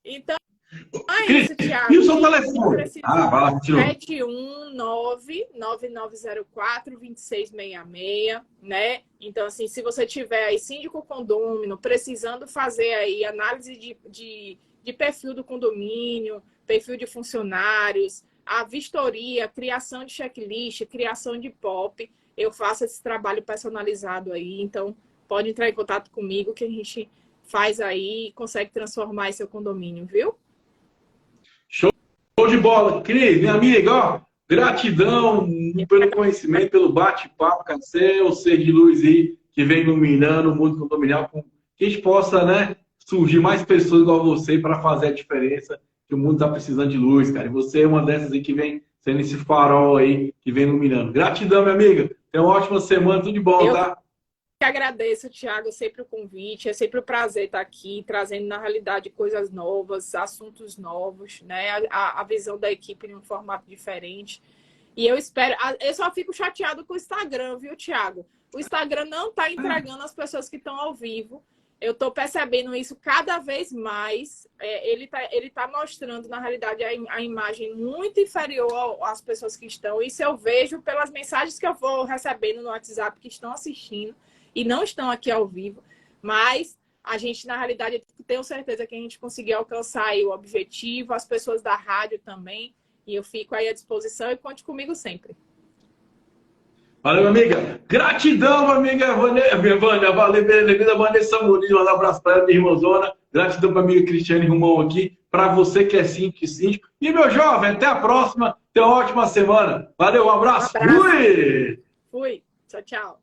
Speaker 2: Então, é
Speaker 3: Cris,
Speaker 2: isso, Thiago.
Speaker 3: e o seu
Speaker 2: Quem
Speaker 3: telefone?
Speaker 2: precisar,
Speaker 3: Ah, vai lá, continua.
Speaker 2: 719-9904-2666, né? Então, assim, se você tiver aí síndico condômino, precisando fazer aí análise de perfil do condomínio, perfil de funcionários, a vistoria, criação de checklist, criação de POP, eu faço esse trabalho personalizado aí. Então, pode entrar em contato comigo que a gente faz aí e consegue transformar esse seu condomínio, viu?
Speaker 3: Show de bola. Cris, minha amiga, ó, gratidão pelo conhecimento, pelo bate-papo, cara. Você é o ser de luz aí que vem iluminando o mundo condominial, que a gente possa, né, surgir mais pessoas igual você para fazer a diferença, que o mundo está precisando de luz, cara. E você é uma dessas aí que vem sendo esse farol aí, que vem iluminando. Gratidão, minha amiga. Tenha uma ótima semana, tudo de bom, tá?
Speaker 2: Que agradeço, Thiago, sempre o convite. É sempre um prazer estar aqui, trazendo, na realidade, coisas novas, assuntos novos, né? A visão da equipe em um formato diferente. E eu espero... Eu só fico chateado com o Instagram, viu, Thiago? O Instagram não está entregando as pessoas que estão ao vivo. Eu estou percebendo isso cada vez mais. Ele tá mostrando, na realidade, a imagem muito inferior às pessoas que estão. Isso eu vejo pelas mensagens que eu vou recebendo no WhatsApp que estão assistindo e não estão aqui ao vivo, mas a gente, na realidade, tenho certeza que a gente conseguiu alcançar aí o objetivo, as pessoas da rádio também, e eu fico aí à disposição e conte comigo sempre.
Speaker 3: Valeu, amiga. Gratidão, amiga Vânia. Valeu, bem-vinda, Vanessa Murilo. Um abraço para ela, minha irmãzona. Gratidão para a amiga Cristiane Romão aqui, para você que é síndico. E, meu jovem, até a próxima. Tenha uma ótima semana. Valeu, um abraço.
Speaker 2: Um abraço.
Speaker 3: Fui!
Speaker 2: Fui. Tchau, tchau.